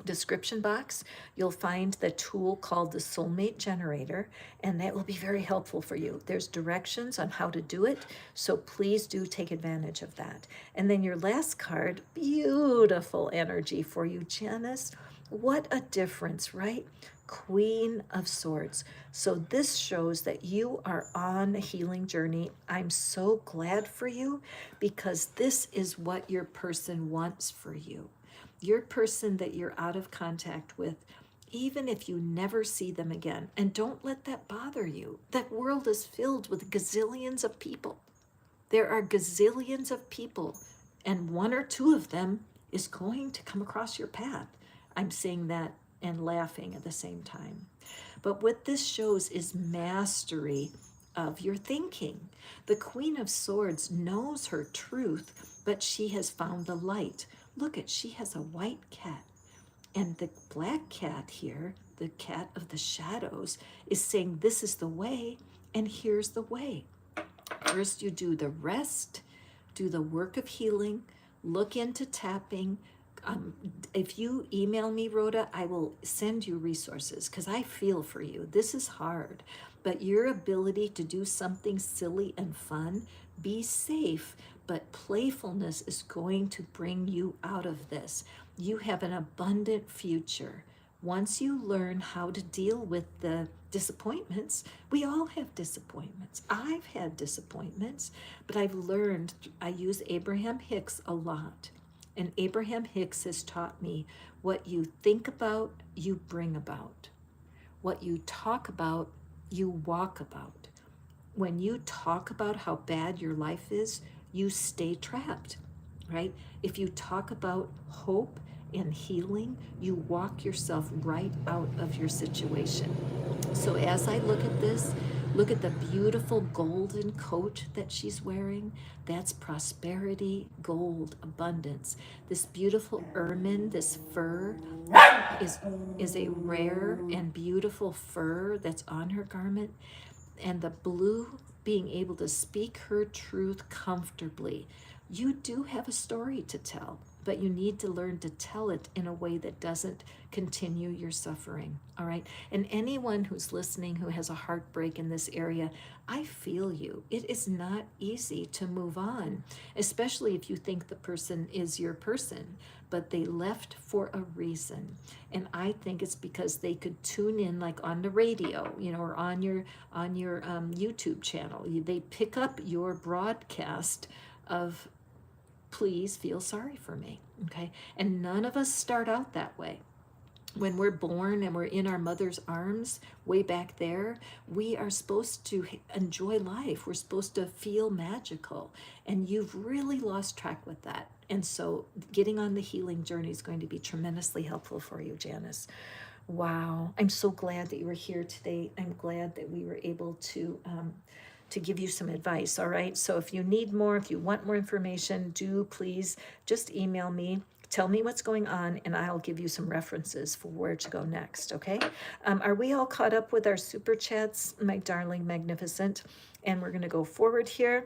description box, you'll find the tool called the Soulmate Generator, and that will be very helpful for you. There's directions on how to do it, so please do take advantage of that. And then your last card, beautiful energy for you, Janice. What a difference, right? Queen of Swords. So this shows that you are on a healing journey. I'm so glad for you, because this is what your person wants for you. Your person that you're out of contact with, even if you never see them again. And don't let that bother you. That world is filled with gazillions of people. There are gazillions of people, and one or two of them is going to come across your path. I'm saying that and laughing at the same time. But what this shows is mastery of your thinking. The Queen of Swords knows her truth, but she has found the light. Look at, she has a white cat. And the black cat here, the cat of the shadows, is saying this is the way, and here's the way. First, you do the rest, do the work of healing, look into tapping. If you email me, Rhoda, I will send you resources, because I feel for you. This is hard, but your ability to do something silly and fun, be safe, but playfulness is going to bring you out of this. You have an abundant future. Once you learn how to deal with the disappointments, we all have disappointments. I've had disappointments, but I've learned, I use Abraham Hicks a lot. And Abraham Hicks has taught me, what you think about, you bring about. What you talk about, you walk about. When you talk about how bad your life is, you stay trapped, right? If you talk about hope and healing, you walk yourself right out of your situation. So as I look at this, look at the beautiful golden coat that she's wearing. That's prosperity, gold, abundance. This beautiful ermine, this fur, is a rare and beautiful fur that's on her garment. And the blue, being able to speak her truth comfortably. You do have a story to tell, but you need to learn to tell it in a way that doesn't continue your suffering, all right? And anyone who's listening who has a heartbreak in this area, I feel you. It is not easy to move on, especially if you think the person is your person, but they left for a reason. And I think it's because they could tune in, like on the radio, you know, or on your YouTube channel. They pick up your broadcast of, please feel sorry for me, okay? And none of us start out that way. When we're born and we're in our mother's arms, way back there, we are supposed to enjoy life. We're supposed to feel magical. And you've really lost track with that. And so getting on the healing journey is going to be tremendously helpful for you, Janice. Wow. I'm so glad that you were here today. I'm glad that we were able to give you some advice, all right? So if you need more, if you want more information, do please just email me. Tell me what's going on, and I'll give you some references for where to go next, okay? Are we all caught up with our super chats, my darling magnificent? And we're going to go forward here.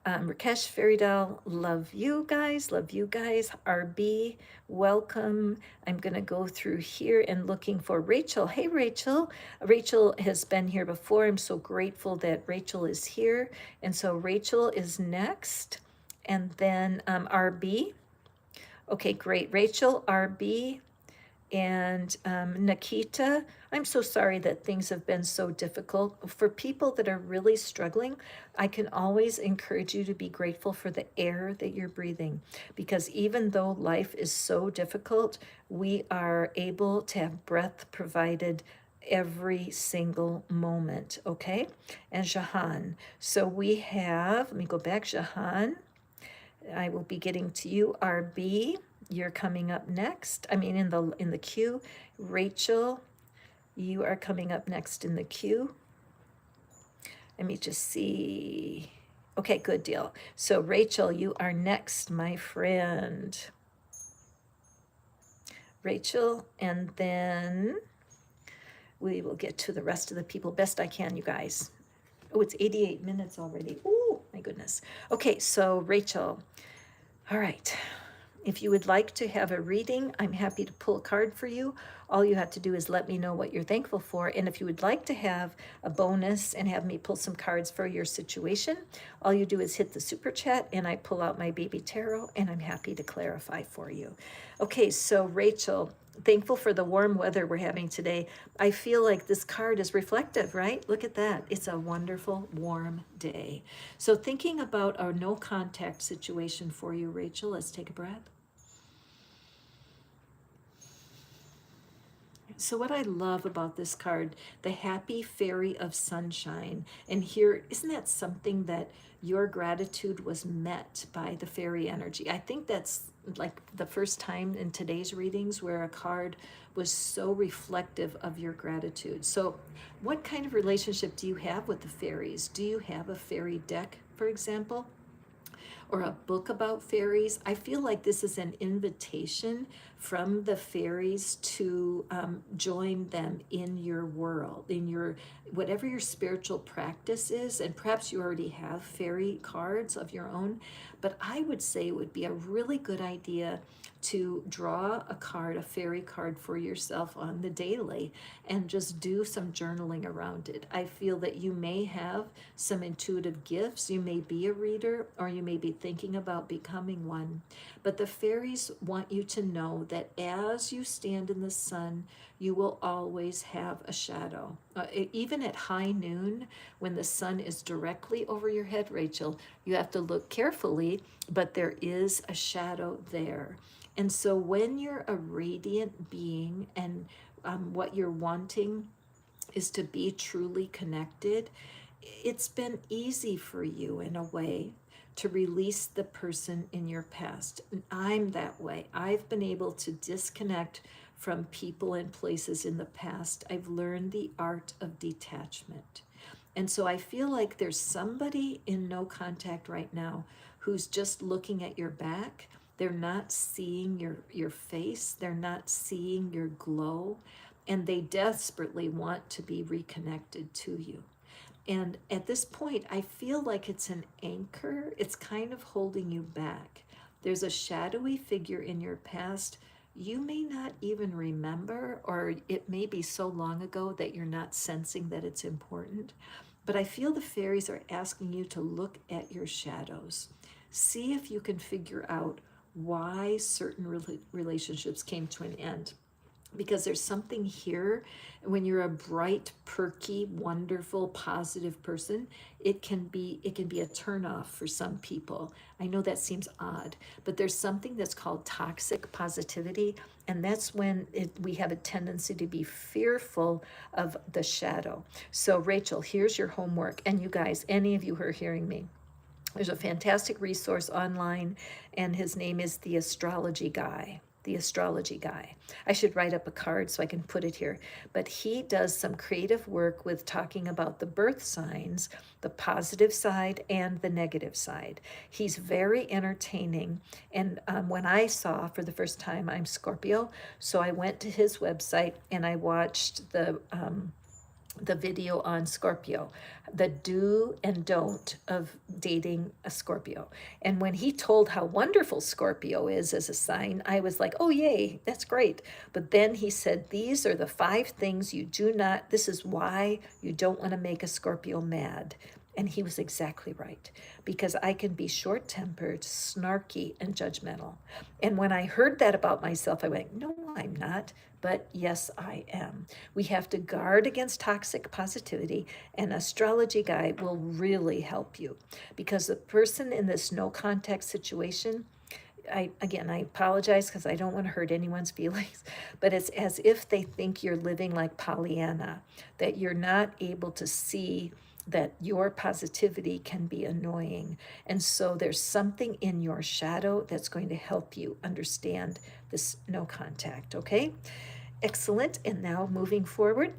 Rakesh, Fairy Doll, love you guys, love you guys. RB, welcome. I'm going to go through here and looking for Rachel. Hey, Rachel. Rachel has been here before. I'm so grateful that Rachel is here. And so Rachel is next. And then RB. Okay, great. Rachel, RB, and Nikita. I'm so sorry that things have been so difficult. For people that are really struggling, I can always encourage you to be grateful for the air that you're breathing, because even though life is so difficult, we are able to have breath provided every single moment, okay? And Jahan. So we have, let me go back, Jahan. I will be getting to you. RB, you're coming up next. I mean, in the queue. Rachel, you are coming up next in the queue. Let me just see. Okay, good deal. So Rachel, you are next, my friend. Rachel, and then we will get to the rest of the people best I can, you guys. Oh, it's 88 minutes already. Oh, my goodness. Okay, so Rachel. All right. If you would like to have a reading, I'm happy to pull a card for you. All you have to do is let me know what you're thankful for. And if you would like to have a bonus and have me pull some cards for your situation, all you do is hit the super chat and I pull out my baby tarot and I'm happy to clarify for you. Okay, so Rachel, thankful for the warm weather we're having today. I feel like this card is reflective, right? Look at that. It's a wonderful, warm day. So thinking about our no contact situation for you, Rachel, let's take a breath. So what I love about this card, the happy fairy of sunshine, and here, isn't that something that your gratitude was met by the fairy energy? I think that's like the first time in today's readings where a card was so reflective of your gratitude. So what kind of relationship do you have with the fairies? Do you have a fairy deck, for example? Or a book about fairies? I feel like this is an invitation from the fairies to join them in your world, in your whatever your spiritual practice is. And perhaps you already have fairy cards of your own, but I would say it would be a really good idea to draw a card, a fairy card for yourself on the daily and just do some journaling around it. I feel that you may have some intuitive gifts. You may be a reader or you may be thinking about becoming one. But the fairies want you to know that as you stand in the sun, you will always have a shadow. Even at high noon, when the sun is directly over your head, Rachel, you have to look carefully, but there is a shadow there. And so when you're a radiant being and what you're wanting is to be truly connected, it's been easy for you in a way to release the person in your past. And I'm that way. I've been able to disconnect from people and places in the past. I've learned the art of detachment. And so I feel like there's somebody in no contact right now who's just looking at your back. They're not seeing your face. They're not seeing your glow. And they desperately want to be reconnected to you. And at this point, I feel like it's an anchor. It's kind of holding you back. There's a shadowy figure in your past you may not even remember, or it may be so long ago that you're not sensing that it's important. But I feel the fairies are asking you to look at your shadows. See if you can figure out why certain relationships came to an end. Because there's something here when you're a bright, perky, wonderful, positive person, it can be a turnoff for some people. I know that seems odd, but there's something that's called toxic positivity, and that's when we have a tendency to be fearful of the shadow. So Rachel, here's your homework, and you guys, any of you who are hearing me, there's a fantastic resource online, and his name is The Astrology Guy. The Astrology Guy. I should write up a card so I can put it here. But he does some creative work with talking about the birth signs, the positive side and the negative side. He's very entertaining. And when I saw for the first time, I'm Scorpio, so I went to his website and I watched the video on Scorpio, the do and don't of dating a Scorpio. And when he told how wonderful Scorpio is as a sign, I was like, oh, yay, that's great. But then he said, these are the 5 things you do not, this is why you don't want to make a Scorpio mad. And he was exactly right, because I can be short-tempered, snarky, and judgmental. And when I heard that about myself, I went, no, I'm not. But yes, I am. We have to guard against toxic positivity, and Astrology Guy will really help you, because the person in this no contact situation, I apologize because I don't want to hurt anyone's feelings, but it's as if they think you're living like Pollyanna, that you're not able to see that your positivity can be annoying. And so there's something in your shadow that's going to help you understand this no contact, okay? Excellent. And now moving forward,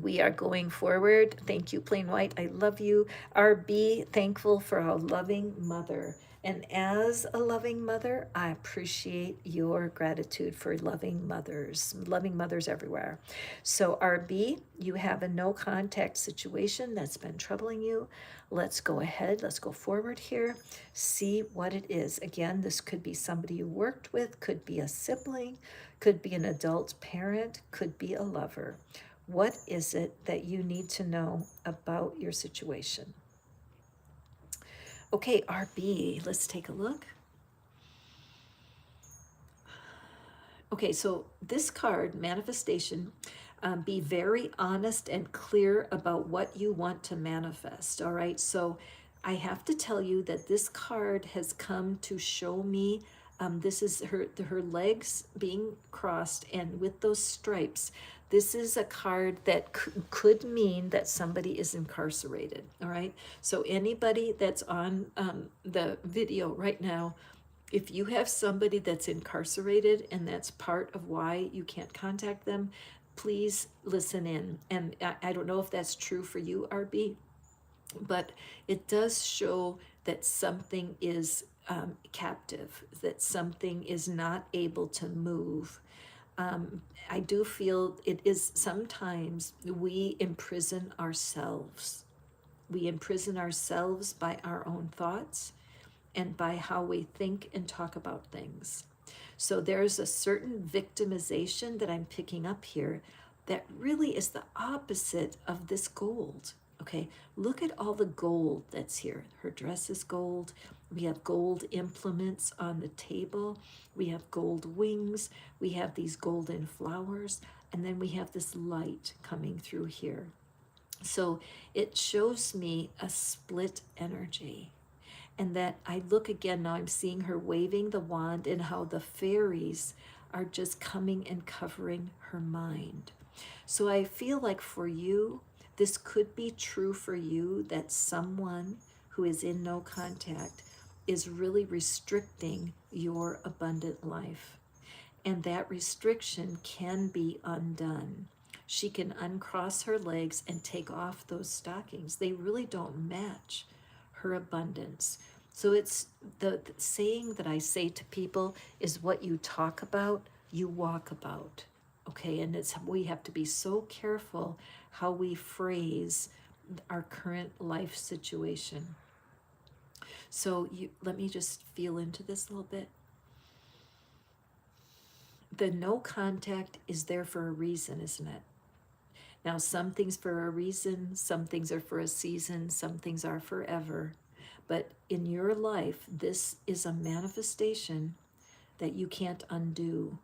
we are going forward. Thank you, Plain White. I love you. RB, thankful for our loving mother. And as a loving mother, I appreciate your gratitude for loving mothers everywhere. So, RB, you have a no contact situation that's been troubling you. Let's go ahead, let's go forward here, see what it is. Again, this could be somebody you worked with, could be a sibling, could be an adult parent, could be a lover. What is it that you need to know about your situation? Okay, RB, let's take a look. Okay, so this card, manifestation, be very honest and clear about what you want to manifest. All right, so I have to tell you that this card has come to show me. This is her legs being crossed, and with those stripes, this is a card that could mean that somebody is incarcerated. All right, so anybody that's on the video right now, if you have somebody that's incarcerated and that's part of why you can't contact them, please listen in. And I don't know if that's true for you, RB, but it does show that something is captive, that something is not able to move. I do feel it is sometimes we imprison ourselves. We imprison ourselves by our own thoughts and by how we think and talk about things. So there's a certain victimization that I'm picking up here that really is the opposite of this gold. Okay, look at all the gold that's here. Her dress is gold. We have gold implements on the table. We have gold wings. We have these golden flowers. And then we have this light coming through here. So it shows me a split energy. And that I look again, now I'm seeing her waving the wand and how the fairies are just coming and covering her mind. So I feel like for you, this could be true for you, that someone who is in no contact is really restricting your abundant life. And that restriction can be undone. She can uncross her legs and take off those stockings. They really don't match her abundance. So it's the saying that I say to people is, what you talk about, you walk about. Okay, and we have to be so careful how we phrase our current life situation. So let me just feel into this a little bit. The no contact is there for a reason, isn't it? Now, some things for a reason, some things are for a season, some things are forever. But in your life, this is a manifestation that you can't undo.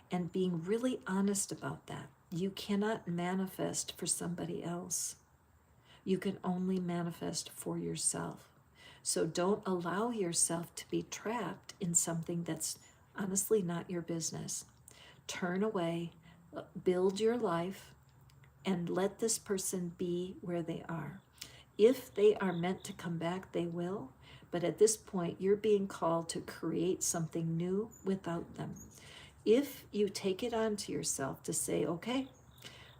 And being really honest about that. You cannot manifest for somebody else. You can only manifest for yourself. So don't allow yourself to be trapped in something that's honestly not your business. Turn away, build your life, and let this person be where they are. If they are meant to come back, they will. But at this point, you're being called to create something new without them. If you take it onto yourself to say, okay,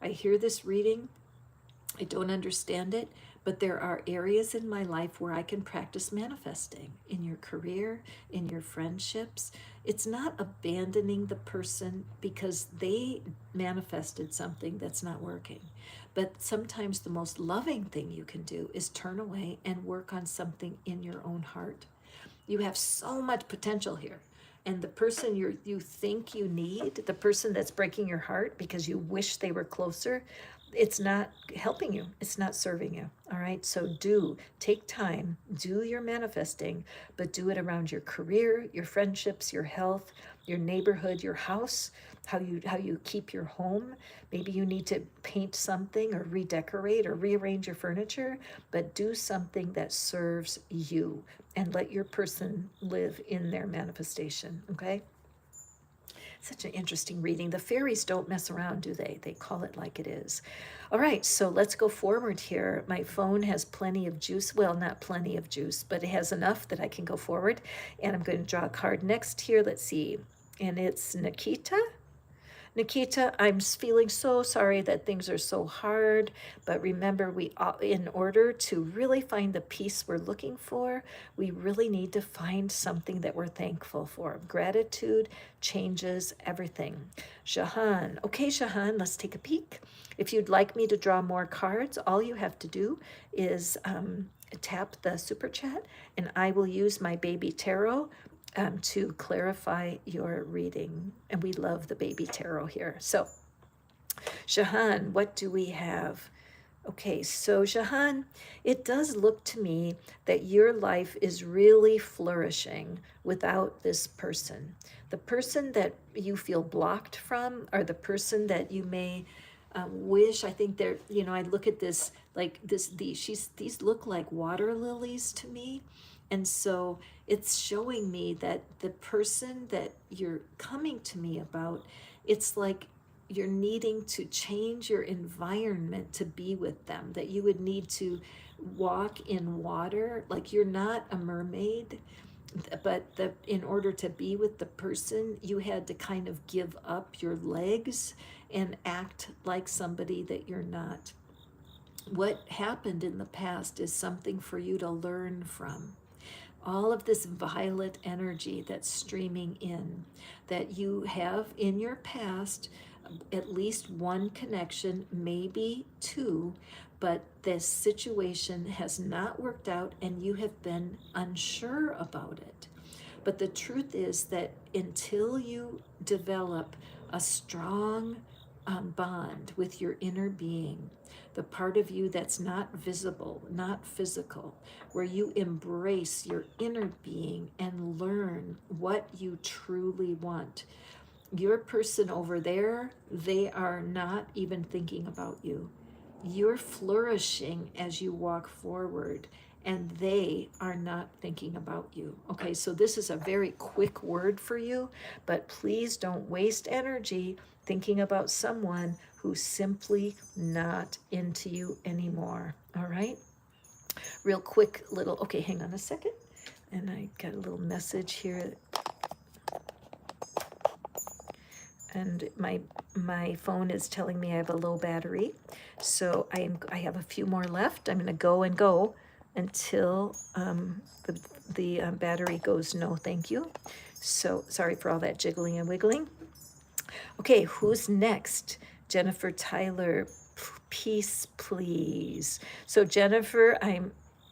I hear this reading, I don't understand it, but there are areas in my life where I can practice manifesting, in your career, in your friendships. It's not abandoning the person because they manifested something that's not working. But sometimes the most loving thing you can do is turn away and work on something in your own heart. You have so much potential here. And the person you think you need, the person that's breaking your heart because you wish they were closer, it's not helping you. It's not serving you. All right. So take time, do your manifesting, but do it around your career, your friendships, your health, your neighborhood, your house, how you keep your home. Maybe you need to paint something or redecorate or rearrange your furniture, but do something that serves you and let your person live in their manifestation. Okay. Such an interesting reading. The fairies don't mess around, do they? They call it like it is. All right, so let's go forward here. My phone has plenty of juice. Well, not plenty of juice, but it has enough that I can go forward. And I'm going to draw a card next here. Let's see. And it's Nikita. Nikita, I'm feeling so sorry that things are so hard, but remember, in order to really find the peace we're looking for, we really need to find something that we're thankful for. Gratitude changes everything. Shahan, okay, Shahan, let's take a peek. If you'd like me to draw more cards, all you have to do is tap the super chat, and I will use my baby tarot to clarify your reading. And we love the baby tarot here. So, Shahan, what do we have? Okay, so Shahan, it does look to me that your life is really flourishing without this person. The person that you feel blocked from, or the person that you may wish, I think they're, I look at this like these look like water lilies to me. And so it's showing me that the person that you're coming to me about, it's like you're needing to change your environment to be with them, that you would need to walk in water. Like, you're not a mermaid, but in order to be with the person, you had to kind of give up your legs and act like somebody that you're not. What happened in the past is something for you to learn from. All of this violet energy that's streaming in, that you have in your past, at least one connection, maybe two, but this situation has not worked out and you have been unsure about it. But the truth is that until you develop a strong bond with your inner being, the part of you that's not visible, not physical, where you embrace your inner being and learn what you truly want. Your person over there, they are not even thinking about you. You're flourishing as you walk forward, and they are not thinking about you. Okay, so this is a very quick word for you, but please don't waste energy thinking about someone who's simply not into you anymore. All right, real quick little, okay, hang on a second. And I got a little message here, and my phone is telling me I have a low battery, so I have a few more left. I'm going to go and go until the battery goes no thank you. So sorry for all that jiggling and wiggling. Okay, who's next? Jennifer Tyler, peace, please. So Jennifer,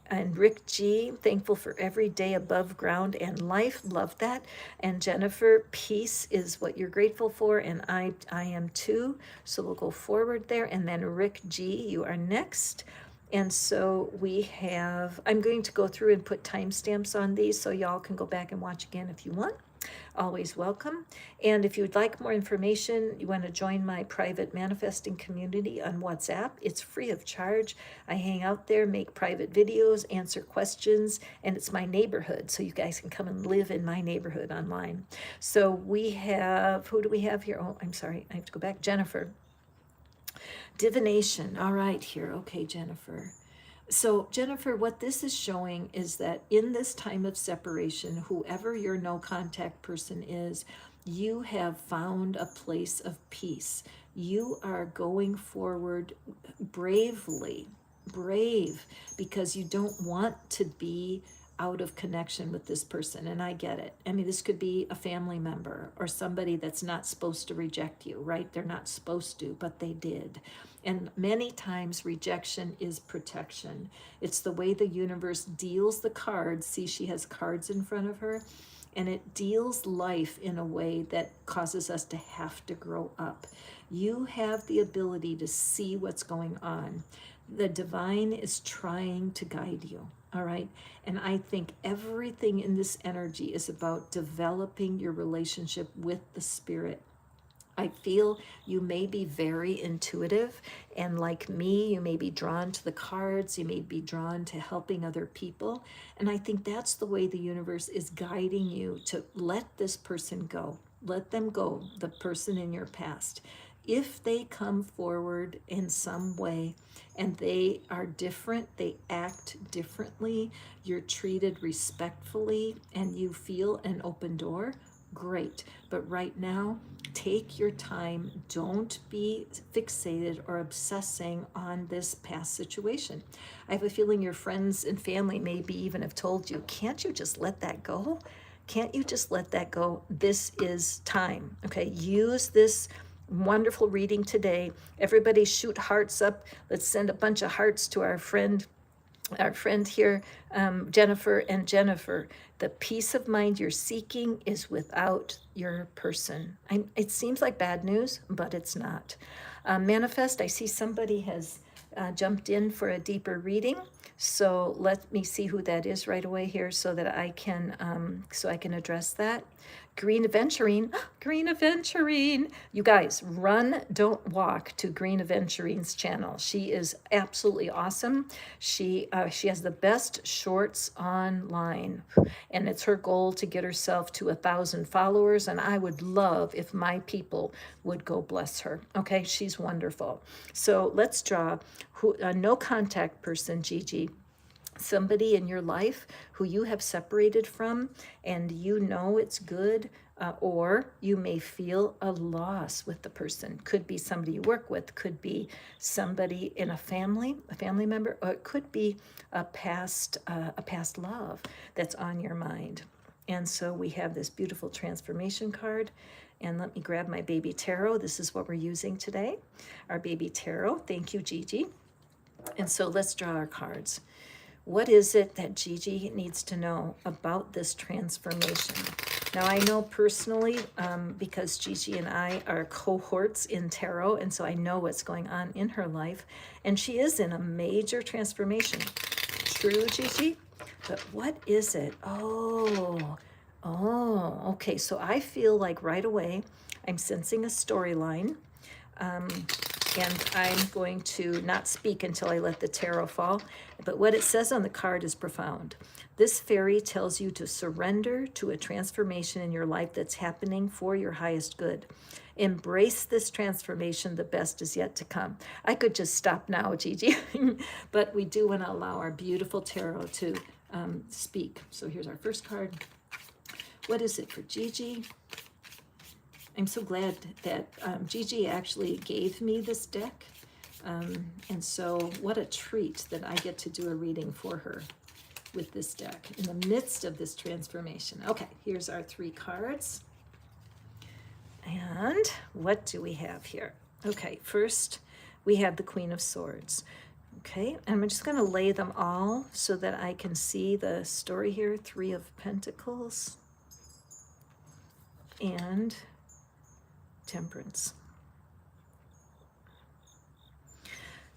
and Rick G, thankful for every day above ground and life. Love that. And Jennifer, peace is what you're grateful for, and I am too. So we'll go forward there. And then Rick G, you are next. And so we have, I'm going to go through and put timestamps on these so y'all can go back and watch again if you want. Always welcome. And if you'd like more information, you want to join my private manifesting community on WhatsApp, it's free of charge. I hang out there, make private videos, answer questions, and it's my neighborhood, so you guys can come and live in my neighborhood online. So we have, who do we have here? Oh, I'm sorry, I have to go back. Jennifer. Divination. All right, here. Okay, Jennifer. So, Jennifer, what this is showing is that in this time of separation, whoever your no contact person is, you have found a place of peace. You are going forward bravely, brave, because you don't want to be out of connection with this person. And I get it. I mean, this could be a family member or somebody that's not supposed to reject you, right? They're not supposed to, but they did. And many times rejection is protection. It's the way the universe deals the cards. See, she has cards in front of her, and it deals life in a way that causes us to have to grow up. You have the ability to see what's going on. The divine is trying to guide you. All right. And I think everything in this energy is about developing your relationship with the spirit. I feel you may be very intuitive, and like me, you may be drawn to the cards, you may be drawn to helping other people. And I think that's the way the universe is guiding you to let this person go. Let them go, the person in your past. If they come forward in some way and they are different, they act differently, you're treated respectfully, and you feel an open door, great. But right now, take your time. Don't be fixated or obsessing on this past situation. I have a feeling your friends and family maybe even have told you, can't you just let that go? Can't you just let that go? This is time. Okay, use this wonderful reading today. Everybody shoot hearts up. Let's send a bunch of hearts to our friend here, Jennifer and Jennifer. The peace of mind you're seeking is without your person. It seems like bad news, but it's not. Manifest, I see somebody has jumped in for a deeper reading. So let me see who that is right away here so that I can address that. Green Aventurine, Green Aventurine. You guys, run, don't walk to Green Aventurine's channel. She is absolutely awesome. She has the best shorts online, and it's her goal to get herself to 1,000 followers. And I would love if my people would go bless her. Okay, she's wonderful. So let's draw a no contact person, Gigi. Somebody in your life who you have separated from and you know it's good, or you may feel a loss with the person. Could be somebody you work with, could be somebody in a family member, or it could be a past love that's on your mind. And so we have this beautiful transformation card. And let me grab my baby tarot. This is what we're using today, our baby tarot. Thank you, Gigi. And so let's draw our cards. What is it that Gigi needs to know about this transformation? Now, I know personally, because Gigi and I are cohorts in tarot, and so I know what's going on in her life, and she is in a major transformation. True, Gigi? But what is it? Oh, okay. So I feel like right away I'm sensing a storyline. And I'm going to not speak until I let the tarot fall. But what it says on the card is profound. This fairy tells you to surrender to a transformation in your life that's happening for your highest good. Embrace this transformation. The best is yet to come. I could just stop now, Gigi, but we do want to allow our beautiful tarot to speak. So here's our first card. What is it for Gigi? I'm so glad that Gigi actually gave me this deck. And so what a treat that I get to do a reading for her with this deck in the midst of this transformation. Okay, here's our 3 cards. And what do we have here? Okay, first we have the Queen of Swords. Okay, and I'm just going to lay them all so that I can see the story here. 3 of Pentacles and Temperance.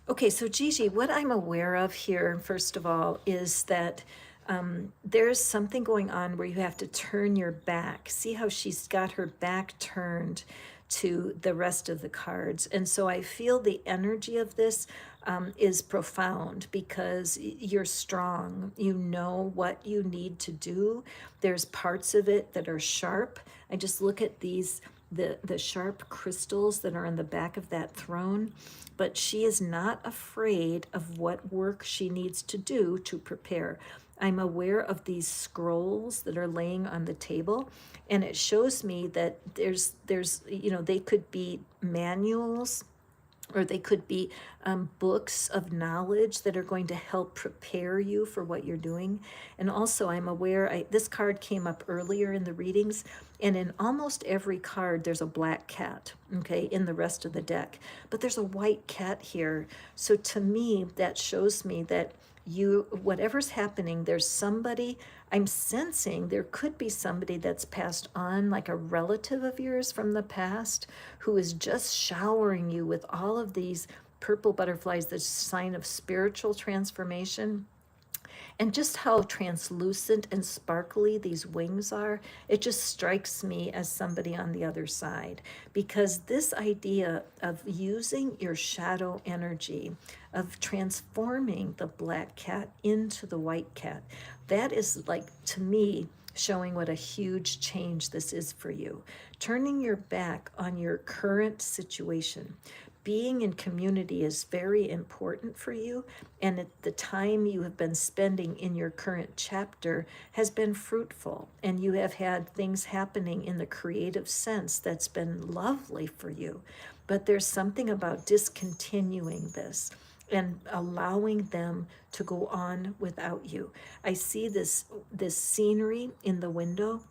Okay, so Gigi, what I'm aware of here, first of all, is that there's something going on where you have to turn your back. See how she's got her back turned to the rest of the cards. And so I feel the energy of this is profound because you're strong. You know what you need to do. There's parts of it that are sharp. I just look at these the sharp crystals that are on the back of that throne, but she is not afraid of what work she needs to do to prepare. I'm aware of these scrolls that are laying on the table, and it shows me that there's they could be manuals, or they could be books of knowledge that are going to help prepare you for what you're doing. And also I'm aware, this card came up earlier in the readings, and in almost every card there's a black cat, okay, in the rest of the deck. But there's a white cat here. So to me, that shows me that whatever's happening, there's somebody, I'm sensing there could be somebody that's passed on, like a relative of yours from the past, who is just showering you with all of these purple butterflies, the sign of spiritual transformation. And just how translucent and sparkly these wings are, it just strikes me as somebody on the other side. Because this idea of using your shadow energy, of transforming the black cat into the white cat, that is, like, to me, showing what a huge change this is for you. Turning your back on your current situation, being in community is very important for you, and the time you have been spending in your current chapter has been fruitful, and you have had things happening in the creative sense that's been lovely for you. But there's something about discontinuing this and allowing them to go on without you. I see this scenery in the window,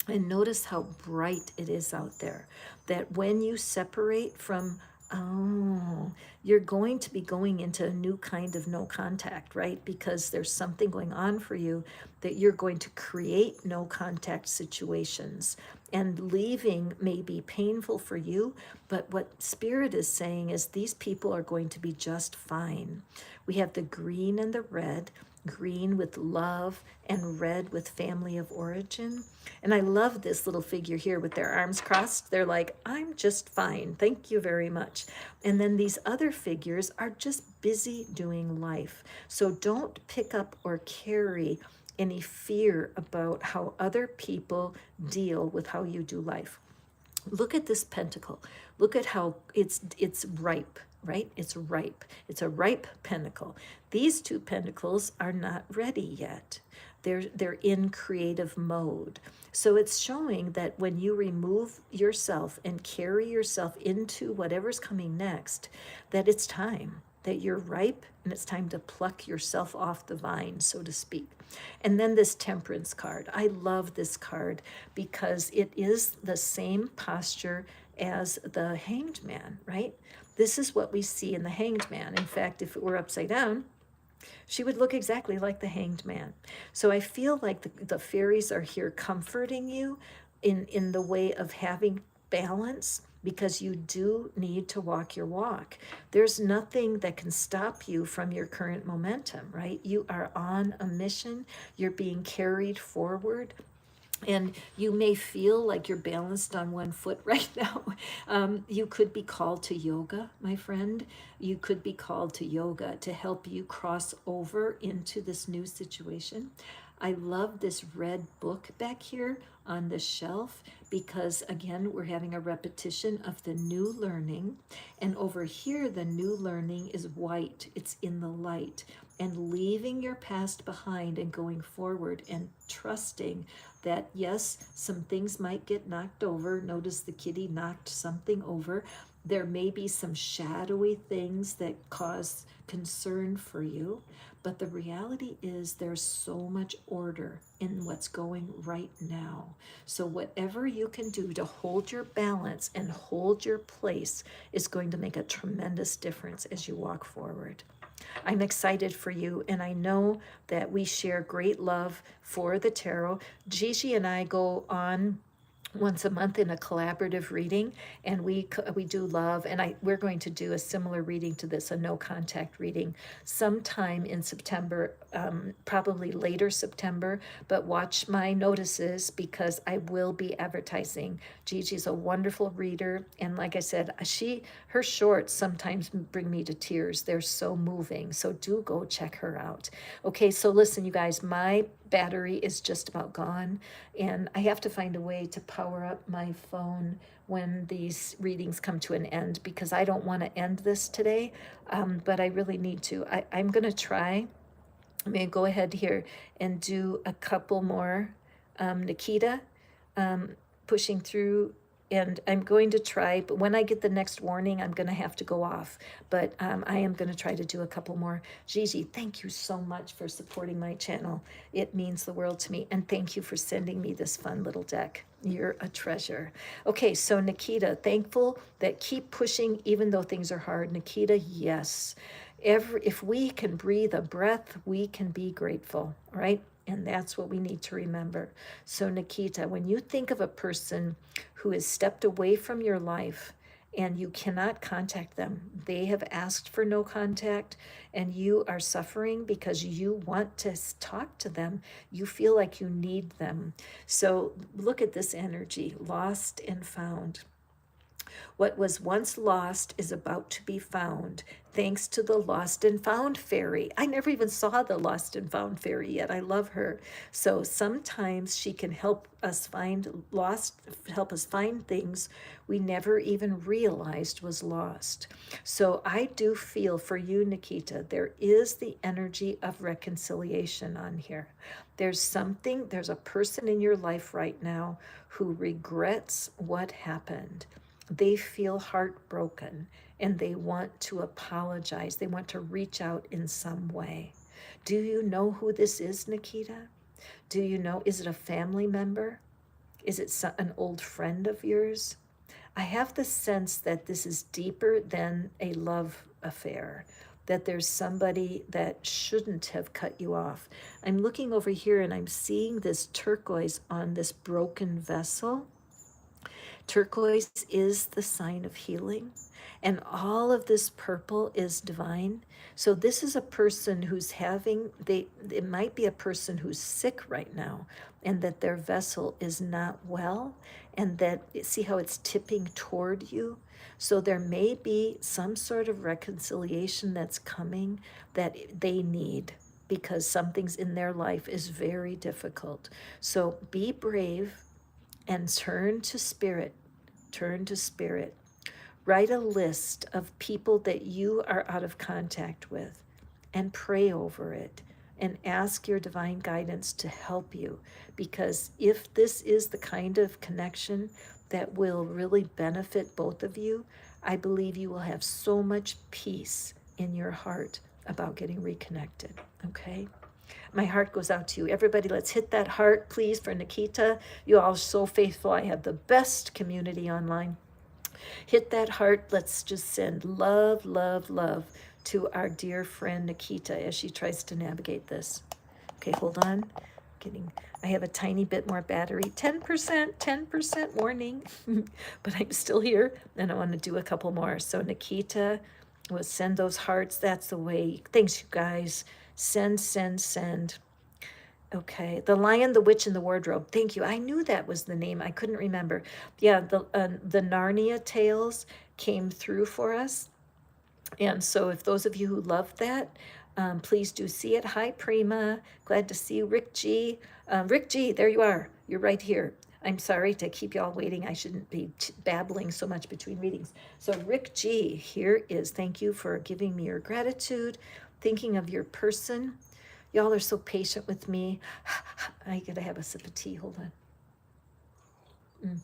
and notice how bright it is out there. That when you separate from, oh, you're going to be going into a new kind of no contact, right? Because there's something going on for you that you're going to create no contact situations. And leaving may be painful for you, but what Spirit is saying is these people are going to be just fine. We have the green and the red, green with love and red with family of origin. And I love this little figure here with their arms crossed. They're like, I'm just fine. Thank you very much. And then these other figures are just busy doing life. So don't pick up or carry any fear about how other people deal with how you do life. Look at this pentacle. Look at how it's ripe, right? It's ripe. It's a ripe pentacle. These two pentacles are not ready yet. They're in creative mode. So it's showing that when you remove yourself and carry yourself into whatever's coming next, that it's time, that you're ripe, and it's time to pluck yourself off the vine, so to speak. And then this Temperance card. I love this card because it is the same posture as the Hanged Man, right? This is what we see in the Hanged Man. In fact, if it were upside down, she would look exactly like the Hanged Man. So I feel like the fairies are here comforting you in the way of having balance, because you do need to walk your walk. There's nothing that can stop you from your current momentum, right? You are on a mission. You're being carried forward. And you may feel like you're balanced on one foot right now. You could be called to yoga, my friend. You could be called to yoga to help you cross over into this new situation. I love this red book back here on the shelf because, again, we're having a repetition of the new learning. And over here, the new learning is white. It's in the light. And leaving your past behind and going forward and trusting that, yes, some things might get knocked over. Notice the kitty knocked something over. There may be some shadowy things that cause concern for you, but the reality is there's so much order in what's going right now. So whatever you can do to hold your balance and hold your place is going to make a tremendous difference as you walk forward. I'm excited for you, and I know that we share great love for the tarot. Gigi and I go on once a month in a collaborative reading, and we do love, and we're going to do a similar reading to this, a no contact reading, sometime in September, probably later September, but watch my notices because I will be advertising. Gigi's a wonderful reader, and like I said, her shorts sometimes bring me to tears. They're so moving, so do go check her out. Okay, so listen, you guys, my battery is just about gone, and I have to find a way to power up my phone when these readings come to an end, because I don't want to end this today, but I really need to. I'm going to try. I'm going to go ahead here and do a couple more. Nikita, pushing through, and I'm going to try, but when I get the next warning, I'm going to have to go off. But I am going to try to do a couple more. Gigi, thank you so much for supporting my channel. It means the world to me. And thank you for sending me this fun little deck. You're a treasure. Okay, so Nikita, thankful that keep pushing even though things are hard. Nikita, yes. If we can breathe a breath, we can be grateful, right? And that's what we need to remember. So Nikita, when you think of a person who has stepped away from your life and you cannot contact them, they have asked for no contact, and you are suffering because you want to talk to them, you feel like you need them. So look at this energy, lost and found. What was once lost is about to be found, thanks to the lost and found fairy. I never even saw the lost and found fairy yet. I love her. So sometimes she can help us help us find things we never even realized was lost. So I do feel for you, Nikita, there is the energy of reconciliation on here. There's a person in your life right now who regrets what happened. They feel heartbroken and they want to apologize. They want to reach out in some way. Do you know who this is, Nikita? Do you know? Is it a family member? Is it an old friend of yours? I have the sense that this is deeper than a love affair, that there's somebody that shouldn't have cut you off. I'm looking over here and I'm seeing this turquoise on this broken vessel. Turquoise is the sign of healing, and all of this purple is divine. So this is a person who's it might be a person who's sick right now, and that their vessel is not well, and that, see how it's tipping toward you? So there may be some sort of reconciliation that's coming that they need, because something's in their life is very difficult. So be brave and turn to spirit. Turn to spirit. Write a list of people that you are out of contact with and pray over it and ask your divine guidance to help you. Because if this is the kind of connection that will really benefit both of you, I believe you will have so much peace in your heart about getting reconnected, okay? My heart goes out to you. Everybody, let's hit that heart, please, for Nikita. You all are so faithful. I have the best community online. Hit that heart. Let's just send love, love, love to our dear friend Nikita as she tries to navigate this. Okay, hold on. I have a tiny bit more battery. 10% warning. But I'm still here, and I want to do a couple more. So Nikita, we'll send those hearts. That's the way. Thanks, you guys. Send, send, send. Okay, The Lion, the Witch, and the Wardrobe. Thank you. I knew that was the name. I couldn't remember. Yeah, the Narnia tales came through for us. And so if those of you who love that, please do see it. Hi, Prima. Glad to see you. Rick G. Rick G, there you are. You're right here. I'm sorry to keep y'all waiting. I shouldn't be babbling so much between readings. So Rick G, here is, thank you for giving me your gratitude, thinking of your person. Y'all are so patient with me. I gotta have a sip of tea, hold on.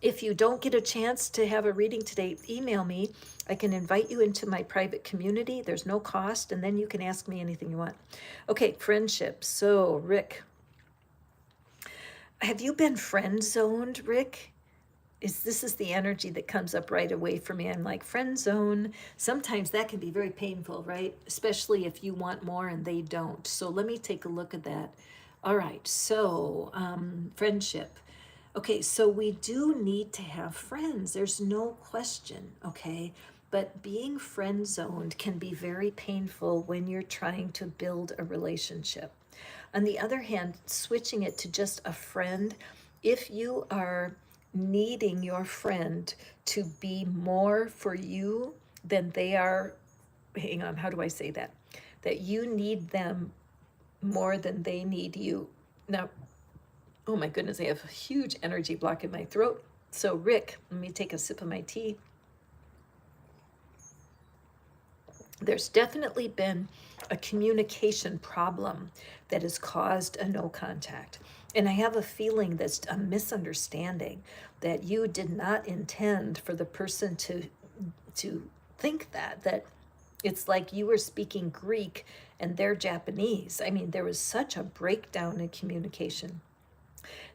If you don't get a chance to have a reading today, email me. I can invite you into my private community. There's no cost, and then you can ask me anything you want. Okay, friendship. So, Rick, have you been friend zoned, Rick? This is the energy that comes up right away for me. I'm like, friend zone. Sometimes that can be very painful, right? Especially if you want more and they don't. So let me take a look at that. All right, so friendship. Okay, so we do need to have friends. There's no question, okay? But being friend zoned can be very painful when you're trying to build a relationship. On the other hand, switching it to just a friend, if you are needing your friend to be more for you than they are, hang on, how do I say that? That you need them more than they need you. Now, oh my goodness, I have a huge energy block in my throat. So Rick, let me take a sip of my tea. There's definitely been a communication problem that has caused a no contact. And I have a feeling that's a misunderstanding, that you did not intend for the person to think that it's like you were speaking Greek and they're Japanese. I mean, there was such a breakdown in communication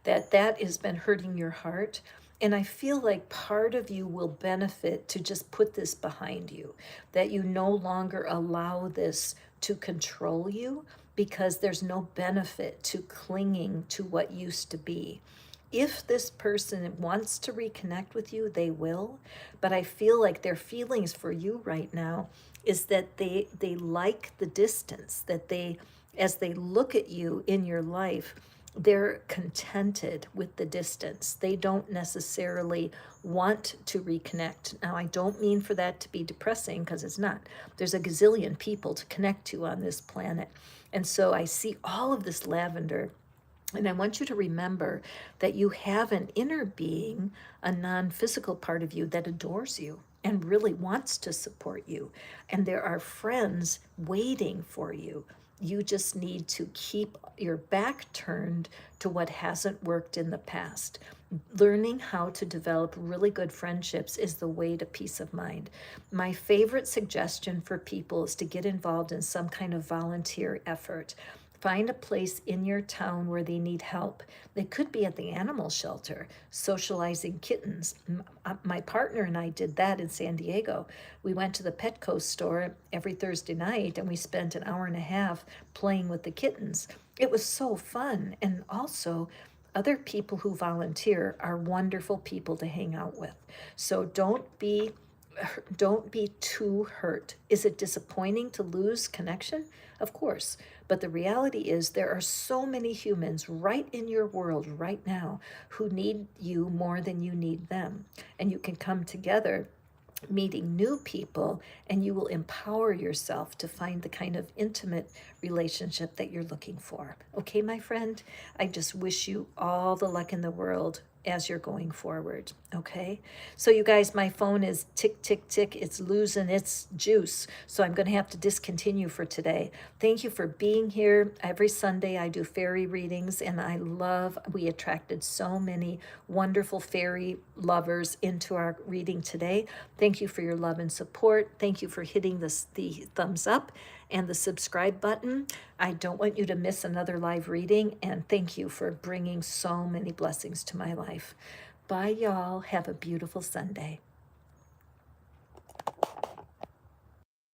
that has been hurting your heart. And I feel like part of you will benefit to just put this behind you, that you no longer allow this to control you, because there's no benefit to clinging to what used to be. If this person wants to reconnect with you, they will. But I feel like their feelings for you right now is that they like the distance, that as they look at you in your life, they're contented with the distance. They don't necessarily want to reconnect. Now, I don't mean for that to be depressing, because it's not. There's a gazillion people to connect to on this planet. And so I see all of this lavender. And I want you to remember that you have an inner being, a non physical part of you that adores you and really wants to support you. And there are friends waiting for you. You just need to keep your back turned to what hasn't worked in the past. Learning how to develop really good friendships is the way to peace of mind. My favorite suggestion for people is to get involved in some kind of volunteer effort. Find a place in your town where they need help. They could be at the animal shelter, socializing kittens. My partner and I did that in San Diego. We went to the Petco store every Thursday night and we spent an hour and a half playing with the kittens. It was so fun. And also, other people who volunteer are wonderful people to hang out with. So don't be too hurt. Is it disappointing to lose connection? Of course. But the reality is there are so many humans right in your world right now who need you more than you need them. And you can come together meeting new people, and you will empower yourself to find the kind of intimate relationship that you're looking for. Okay, my friend? I just wish you all the luck in the world as you're going forward. Okay, so you guys, my phone is tick tick tick, it's losing its juice, so I'm going to have to discontinue for today. Thank you for being here. Every Sunday I do fairy readings, and we attracted so many wonderful fairy lovers into our reading today. Thank you for your love and support. Thank you for hitting the thumbs up and the subscribe button. I don't want you to miss another live reading, and thank you for bringing so many blessings to my life. Bye, y'all. Have a beautiful Sunday.